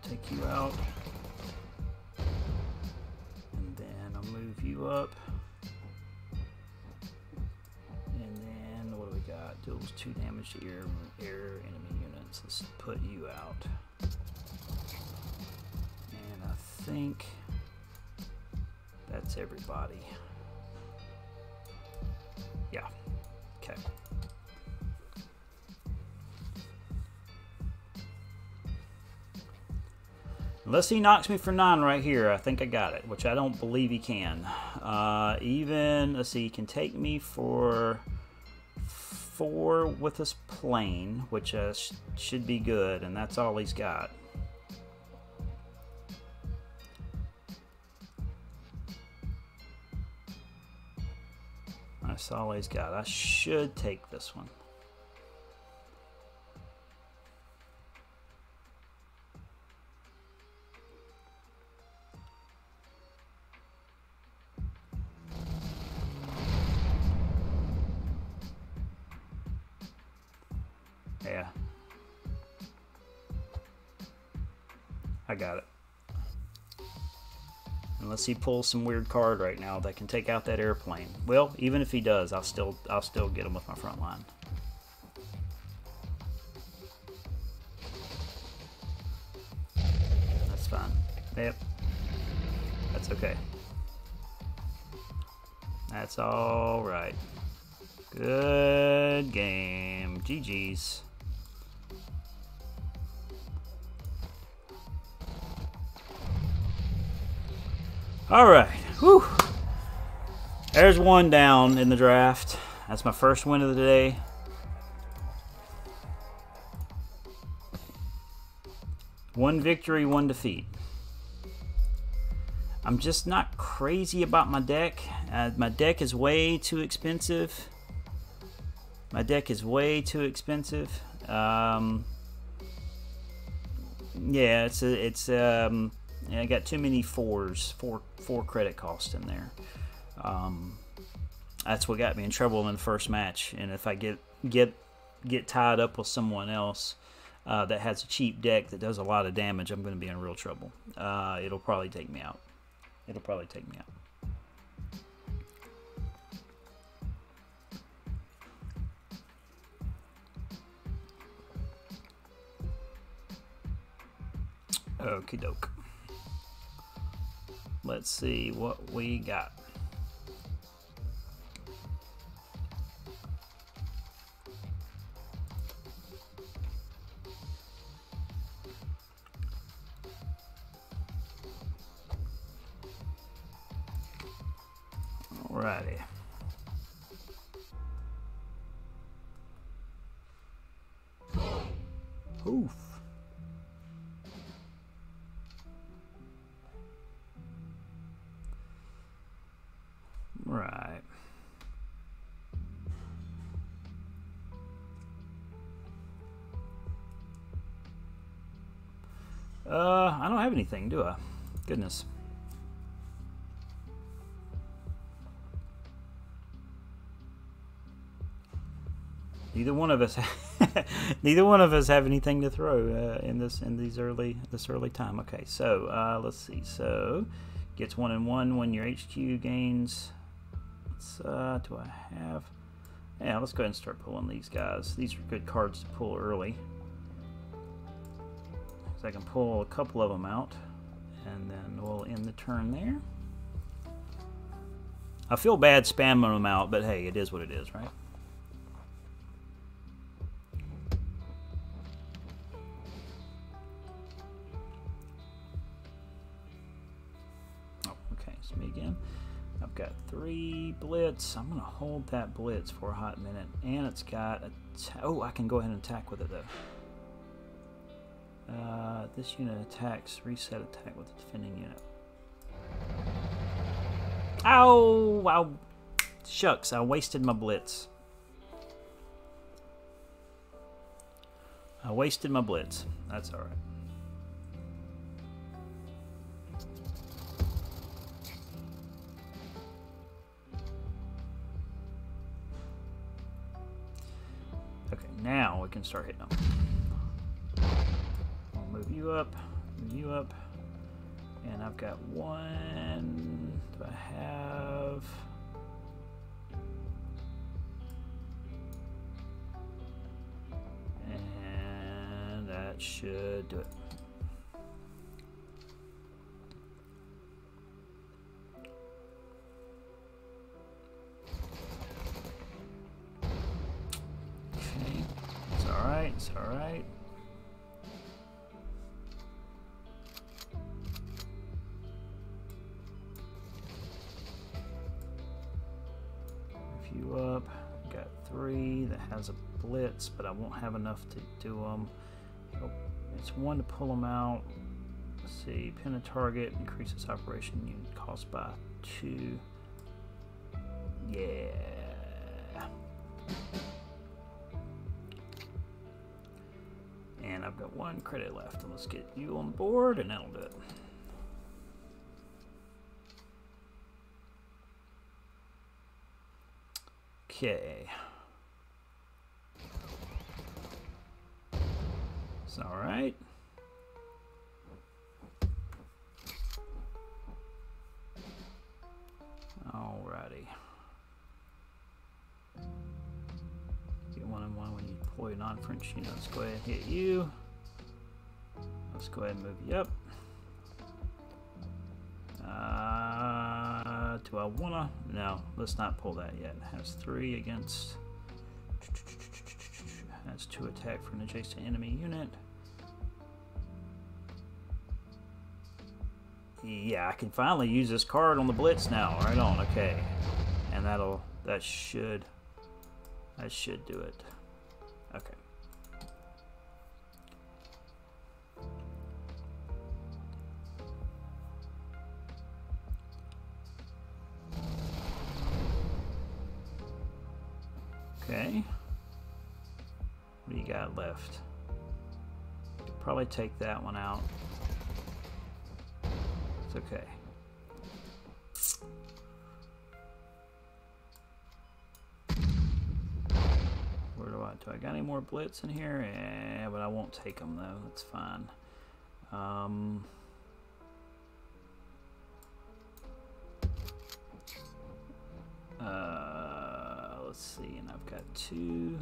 Take you out. And then I'll move you up. And then what do we got? Deals 2 damage to air enemy units. Let's put you out. And I think that's everybody. Yeah. Okay. Unless he knocks me for 9 right here, I think I got it, which I don't believe he can. Even, let's see, he can take me for 4 with his plane, which should be good, and that's all he's got. That's all he's got. I should take this one. I got it. Unless he pulls some weird card right now that can take out that airplane. Well, even if he does, I'll still get him with my front line. That's fine. Yep. That's okay. That's all right. Good game. GG's. All right. Whew. There's one down in the draft. That's my first win of the day. One victory, one defeat. I'm just not crazy about my deck. My deck is way too expensive. My deck is way too expensive. Yeah, I got too many fours, four credit cost in there. That's what got me in trouble in the first match. And if I get tied up with someone else that has a cheap deck that does a lot of damage, I'm going to be in real trouble. It'll probably take me out. It'll probably take me out. Okie doke. Let's see what we got. Alrighty. Oof. Right. I don't have anything, do I? Goodness. Neither one of us, neither one of us have anything to throw in this early time. Okay, so let's see. So gets 1 and 1 when your HQ gains. Do I have? Yeah, let's go ahead and start pulling these guys. These are good cards to pull early, so I can pull a couple of them out, and then we'll end the turn there. I feel bad spamming them out, but hey, it is what it is, right? Me again. I've got 3 blitz. I'm gonna hold that blitz for a hot minute, and it's got a oh, I can go ahead and attack with it though. This unit attacks. Reset attack with the defending unit. Ow! Wow! Shucks! I wasted my blitz. I wasted my blitz. That's all right. Now we can start hitting them. I'll move you up, and I've got 1. Do I have? And that should do it. It's all right. Move you up. Got 3 that has a blitz, but I won't have enough to do them. Oh, it's 1 to pull them out. Let's see. Pin a target. Increases operation unit cost by 2. Yeah. And I've got 1 credit left, and let's get you on board, and that'll do it. Okay. It's all right. Alrighty. Get 1-on-1 when you deploy a non-French unit. Let's go ahead and hit you. Let's go ahead and move you up. Do I wanna? No, let's not pull that yet. It has 3 against. Has 2 attack for an adjacent enemy unit. Yeah, I can finally use this card on the blitz now. Right on. Okay, and that should do it. Okay. Okay. What do you got left? Probably take that one out. It's okay. Where do I got any more blitz in here? Yeah, but I won't take them though. That's fine. Let's see, and I've got 2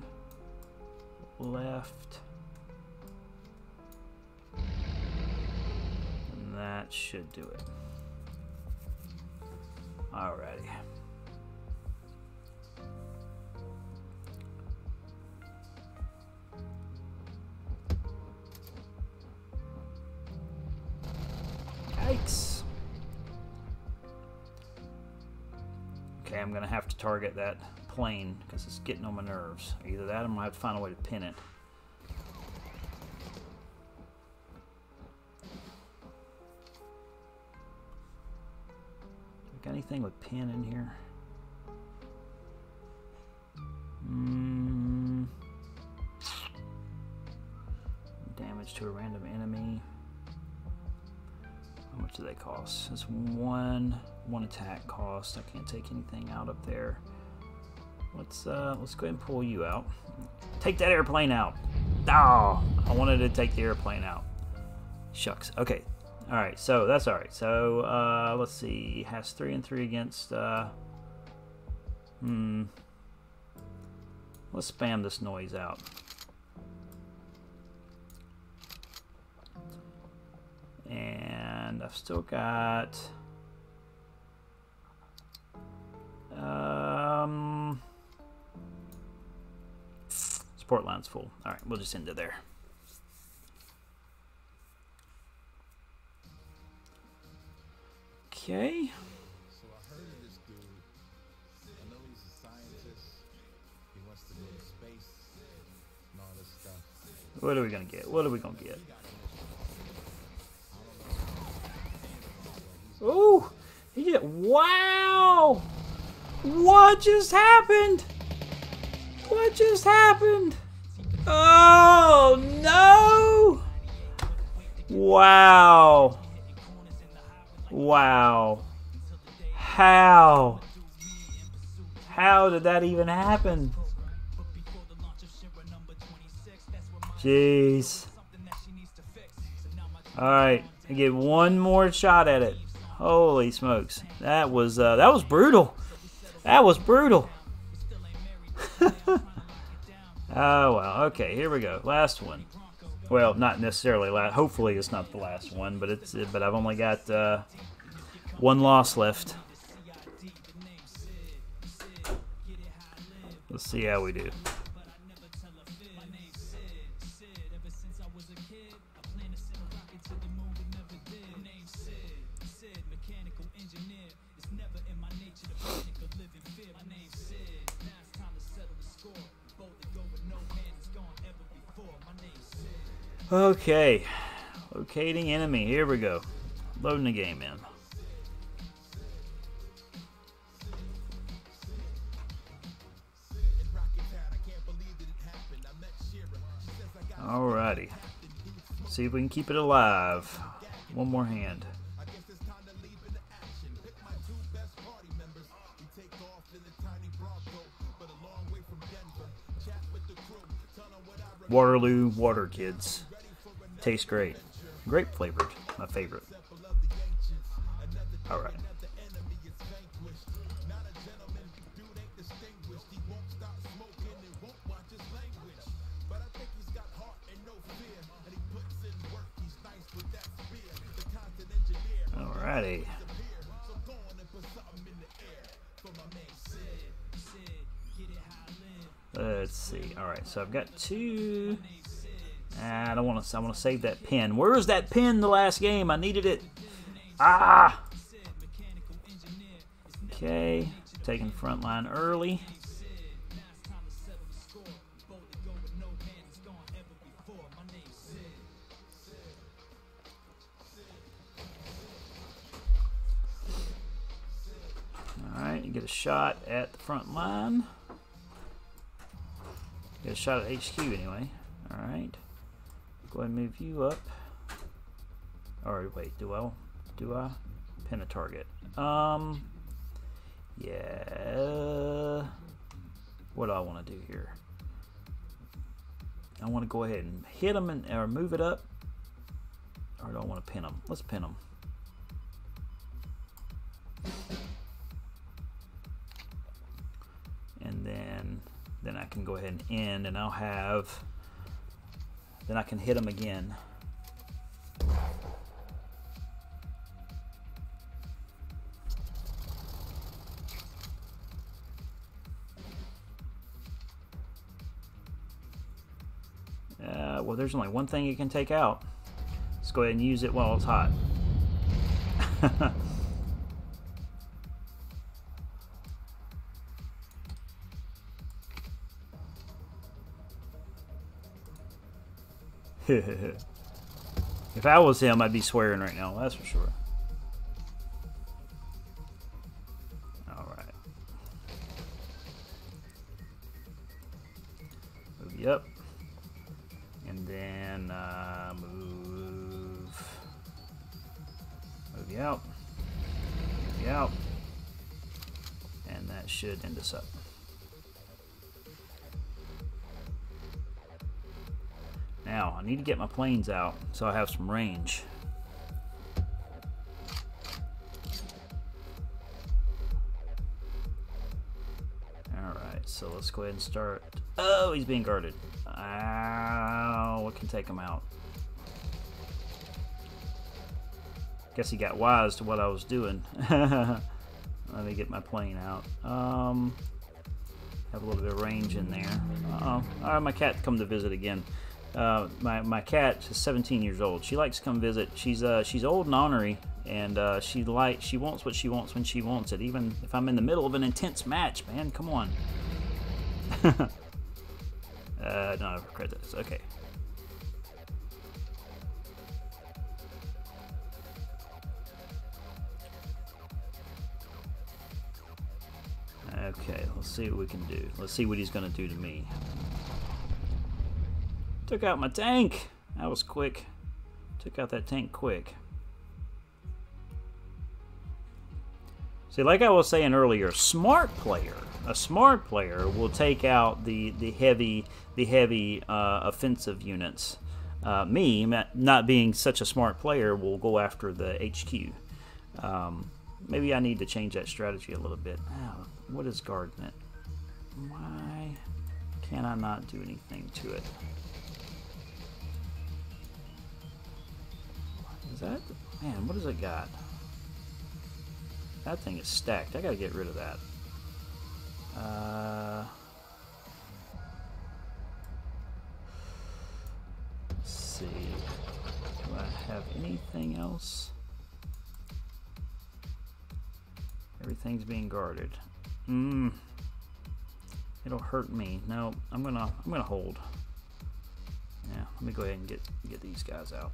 left. And that should do it. Alrighty. Yikes. Okay, I'm gonna have to target that plane because it's getting on my nerves. Either that or I'm gonna have to find a way to pin it. Got anything with pin in here? Damage to a random enemy. How much do they cost? It's one attack cost. I can't take anything out up there. Let's go ahead and pull you out. Take that airplane out. Oh, I wanted to take the airplane out. Shucks. Okay. All right. So that's all right. So let's see. Has 3 and 3 against. Let's spam this noise out. And I've still got. Support line's full. All right, we'll just end it there. Okay. So I heard of this dude. I know he's a scientist. He wants to go to space and all this stuff. What are we gonna get? What are we gonna get? Ooh! He did. Wow! What just happened? What just happened? Oh no! Wow! Wow! How? How did that even happen? Jeez. Alright, I get one more shot at it. Holy smokes. That was brutal. That was brutal. Oh well, okay, here we go. Last one. Well, not necessarily last. Hopefully it's not the last one, but I've only got one loss left. Let's see how we do. Okay, locating enemy. Here we go. Loading the game in. Alrighty. See if we can keep it alive. One more hand. Waterloo water, kids. Tastes great. Grape flavored. My favorite. Alright. Alrighty. Let's see. Alright, so I've got 2. I don't want to. I want to save that pin. Where was that pin the last game? I needed it. Ah. Okay, taking front line early. Alright, you get a shot at the front line. Get a shot at HQ anyway. Alright. Go ahead and move you up. Or wait, do I pin a target? Yeah. What do I want to do here? I want to go ahead and hit them or move it up. Or do I want to pin them? Let's pin them. And then I can go ahead and end, and I'll have. Then I can hit them again. Well, there's only one thing you can take out. Let's go ahead and use it while it's hot. If I was him, I'd be swearing right now, that's for sure. Alright. Move you up. And then move you out. Move you out. And that should end us up. Now, I need to get my planes out so I have some range. Alright, so let's go ahead and start. Oh, he's being guarded. Ow, what can take him out? Guess he got wise to what I was doing. Let me get my plane out. Have a little bit of range in there. Uh-oh. Alright, my cat come to visit again. My cat is 17 years old. She likes to come visit. She's old and ornery, and she wants what she wants when she wants it. Even if I'm in the middle of an intense match, man, come on. No credits. Okay. Okay, let's see what we can do. Let's see what he's going to do to me. Took out my tank. That was quick. Took out that tank quick. See, like I was saying earlier, a smart player will take out the heavy offensive units. Me, not being such a smart player, will go after the HQ. Maybe I need to change that strategy a little bit. Oh, what is guarding it? Why can I not do anything to it? Is that, man, what has it got? That thing is stacked. I gotta get rid of that. Let's see. Do I have anything else? Everything's being guarded. It'll hurt me. No, I'm gonna hold. Yeah, let me go ahead and get these guys out.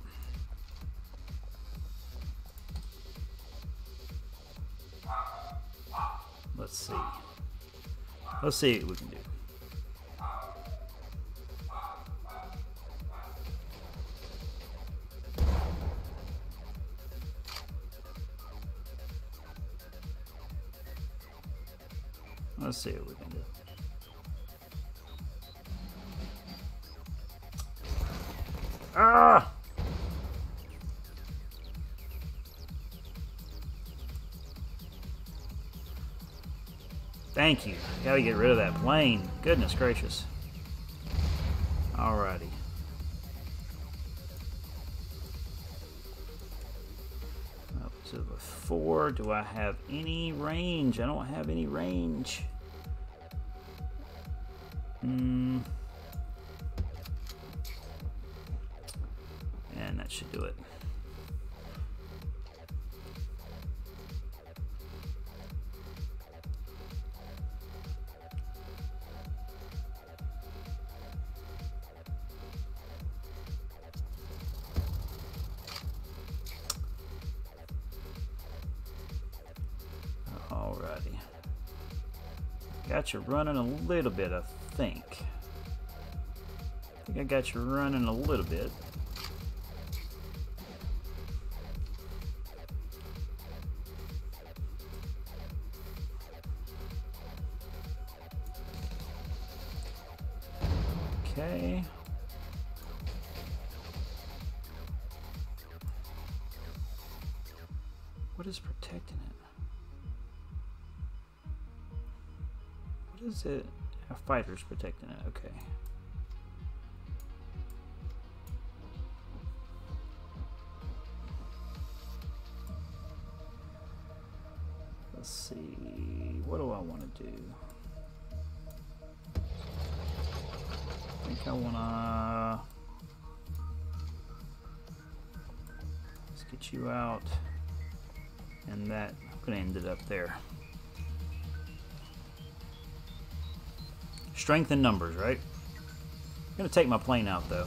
Let's see. Let's see what we can do. Let's see what we can do. Ah! Thank you. Gotta get rid of that plane. Goodness gracious. Alrighty. Up to the 4. Do I have any range? I don't have any range. And that should do it. Alrighty. Got you running a little bit, I think. I got you running a little bit. Okay. What is protecting it? What is it? A fighter's protecting it. Okay. Let's see. What do I want to do? I think I wanna. Let's get you out, and that. I'm gonna end it up there. Strength in numbers, right? I'm gonna take my plane out though.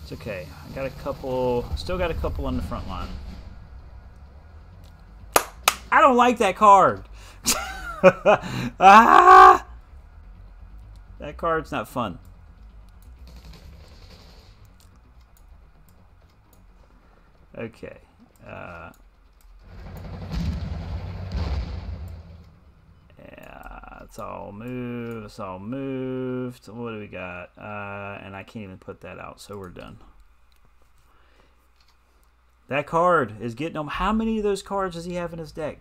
It's okay. I got a couple. Still got a couple on the front line. I don't like that card. Ah! That card's not fun. Okay. Yeah, it's all moved. It's all moved. What do we got? And I can't even put that out, so we're done. That card is getting him. How many of those cards does he have in his deck?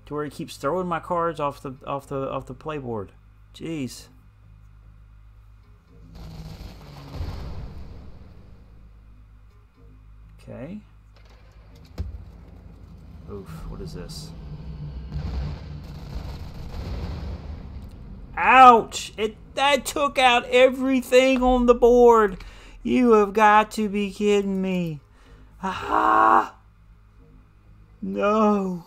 To where he keeps throwing my cards off the playboard. Jeez. Okay. Oof, what is this? Ouch! That took out everything on the board. You have got to be kidding me. Ah! No.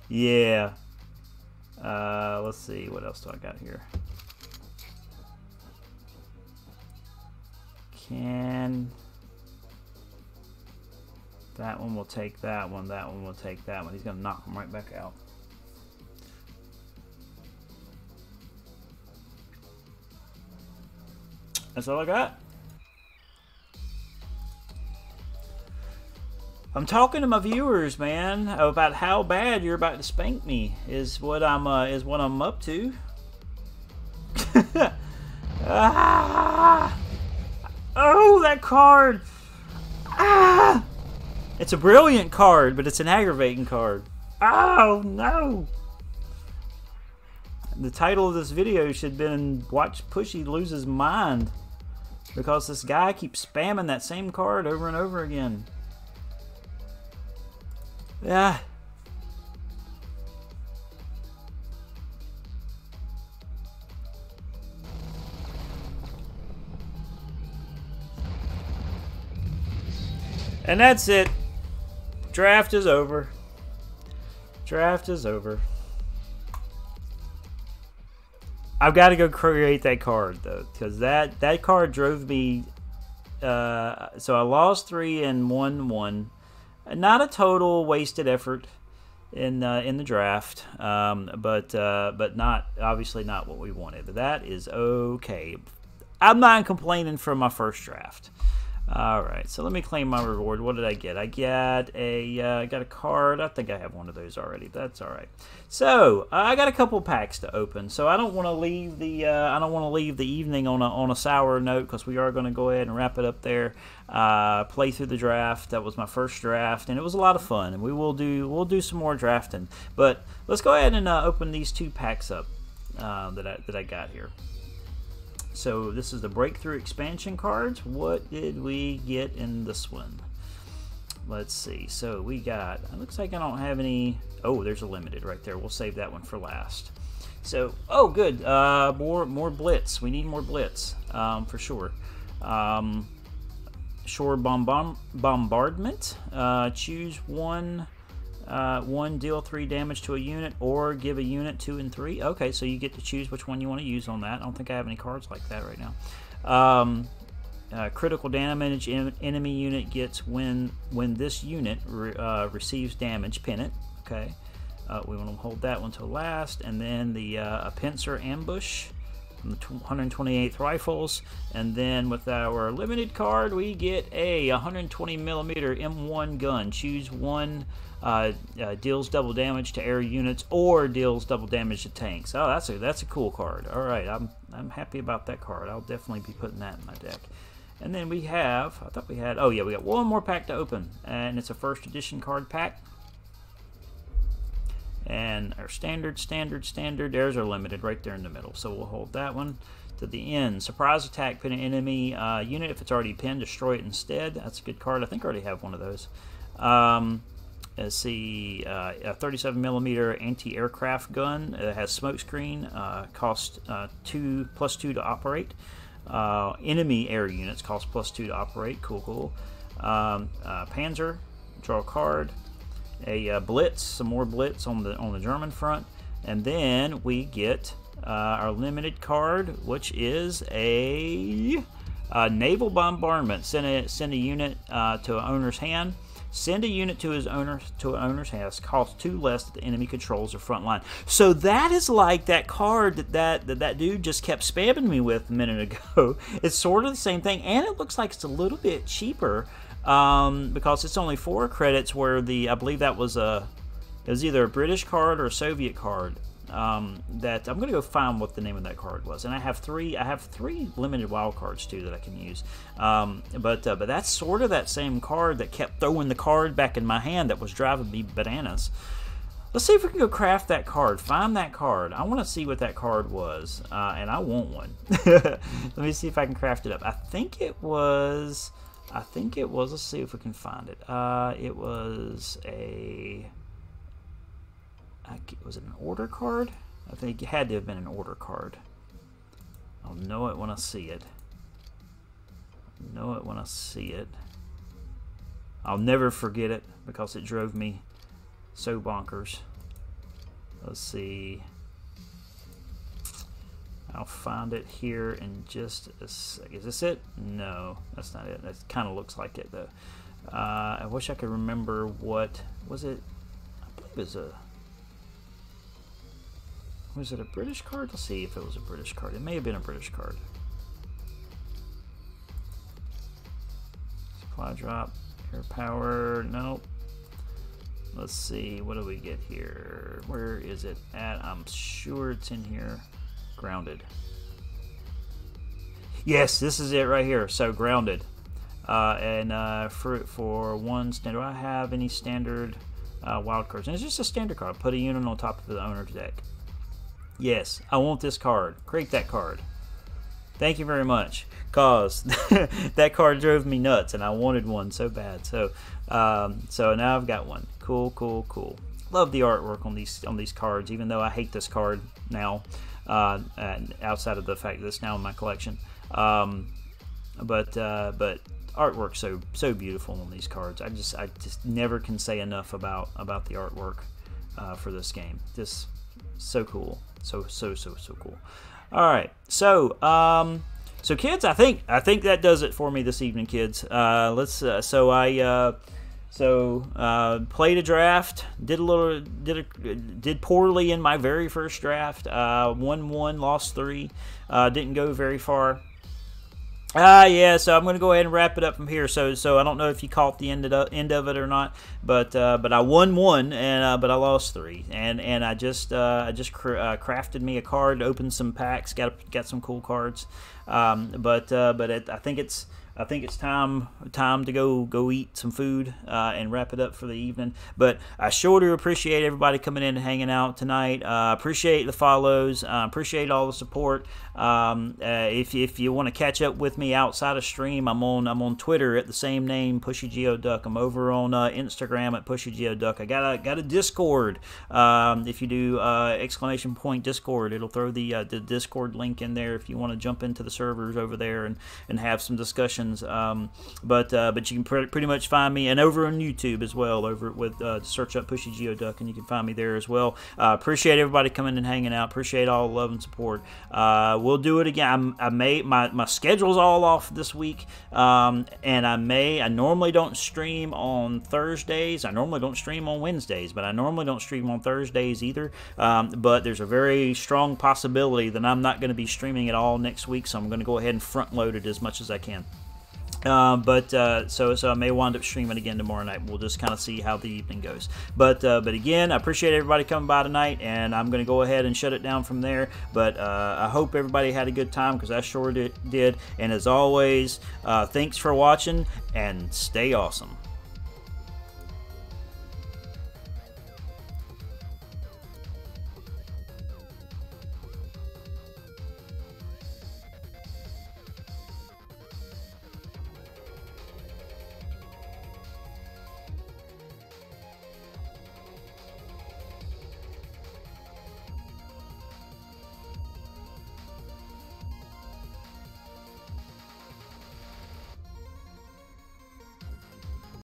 Yeah. Let's see. What else do I got here? That one will take that one. That one will take that one. He's going to knock them right back out. That's all I got. I'm talking to my viewers, man, about how bad you're about to spank me. Is what I'm up to. Ah! Oh, that card! Ah! It's a brilliant card, but it's an aggravating card. Oh no! The title of this video should have been "Watch Pushy Lose His Mind," because this guy keeps spamming that same card over and over again. Yeah. And that's it. Draft is over. Draft is over. I've got to go create that card though, because that card drove me. So I lost 3 and won 1. Not a total wasted effort in the draft, but not obviously not what we wanted. But that is okay. I'm not complaining from my first draft. All right, so let me claim my reward. What did I get? I got a card. I think I have one of those already. That's all right. So I got a couple packs to open. So I don't want to leave the evening on a sour note, because we are going to go ahead and wrap it up there. Play through the draft. That was my first draft, and it was a lot of fun. And we'll do some more drafting. But let's go ahead and open these 2 packs up that I got here. So this is the Breakthrough expansion cards. What did we get in this one? Let's see. So we got, it looks like I don't have any. Oh, there's a limited right there. We'll save that one for last. So, oh, good. More blitz. We need more blitz for sure. Shore bombardment. Choose one. Deal 3 damage to a unit, or give a unit 2 and 3. Okay, so you get to choose which one you want to use on that. I don't think I have any cards like that right now. Critical damage enemy unit gets when this unit receives damage. Pin it. Okay, we want to hold that one till last, and then the a pincer ambush from the 128th Rifles, and then with our limited card we get a 120 millimeter M1 gun. Choose one. Deals double damage to air units or deals double damage to tanks. Oh, that's a cool card. All right, I'm happy about that card. I'll definitely be putting that in my deck. And then we have, I thought we had, oh yeah, we got one more pack to open, and it's a first edition card pack. And our standard. There's our limited right there in the middle. So we'll hold that one to the end. Surprise attack, pin an enemy unit. If it's already pinned, destroy it instead. That's a good card. I think I already have one of those. Let's see, a 37 millimeter anti-aircraft gun. It has smokescreen. Cost +2 to operate. Enemy air units cost +2 to operate. Cool. Panzer. Draw a card. A blitz. Some more blitz on the German front, and then we get our limited card, which is a naval bombardment. Send a unit to an owner's hand. Send a unit to an owner's house. Costs 2 less that the enemy controls the front line. So that is like that card that dude just kept spamming me with a minute ago. It's sort of the same thing, and it looks like it's a little bit cheaper because it's only 4 credits. Where I believe that was it was either a British card or a Soviet card. That I'm gonna go find what the name of that card was, and I have 3 limited wild cards too that I can use, but that's sort of that same card that kept throwing the card back in my hand that was driving me bananas. Let's see if we can go craft that card, find that card. I want to see what that card was, and I want one. Let me see if I can craft it up. I think it was, let's see if we can find it. It was a, was it an order card? I think it had to have been an order card. I'll know it when I see it. I'll never forget it because it drove me so bonkers. Let's see. I'll find it here in just a sec. Is this it? No, that's not it. That kind of looks like it though. I wish I could remember what was it. I believe it was a. Was it a British card? Let's see if it was a British card. It may have been a British card. Supply drop, air power, nope. Let's see, what do we get here? Where is it at? I'm sure it's in here. Grounded. Yes, this is it right here. So grounded. For one standard, do I have any standard wild cards? And it's just a standard card. Put a unit on top of the owner's deck. Yes, I want this card. Create that card. Thank you very much, cause that card drove me nuts, and I wanted one so bad. So now I've got one. Cool. Love the artwork on these cards, even though I hate this card now. And outside of the fact that it's now in my collection, but artwork so beautiful on these cards. I just never can say enough about the artwork for this game. Just so cool. So cool. All right, so kids, I think that does it for me this evening, kids. Played a draft, did poorly in my very first draft. Won 1, lost 3, didn't go very far. Yeah, so I'm going to go ahead and wrap it up from here. So I don't know if you caught the end of it or not, but I won 1, and but I lost 3, and I just crafted me a card, opened some packs, got some cool cards, I think it's I think it's time to go eat some food and wrap it up for the evening. But I sure do appreciate everybody coming in and hanging out tonight. Appreciate the follows. Appreciate all the support. If you want to catch up with me outside of stream, I'm on Twitter at the same name, PushyGeoDuck. I'm over on Instagram at PushyGeoDuck. I got a Discord. If you do ! Discord, it'll throw the Discord link in there if you want to jump into the servers over there and have some discussions. But you can pretty much find me, and over on YouTube as well, over with search up PushyGeoDuck, and you can find me there as well. Appreciate everybody coming and hanging out. Appreciate all the love and support. We'll do it again. My schedule's all off this week, and I normally don't stream on Thursdays. I normally don't stream on Wednesdays, but I normally don't stream on Thursdays either. But there's a very strong possibility that I'm not going to be streaming at all next week, so I'm going to go ahead and front load it as much as I can. So I may wind up streaming again tomorrow night. We'll just kind of see how the evening goes. But again, I appreciate everybody coming by tonight, and I'm going to go ahead and shut it down from there. But I hope everybody had a good time, because I sure did. And as always, thanks for watching, and stay awesome.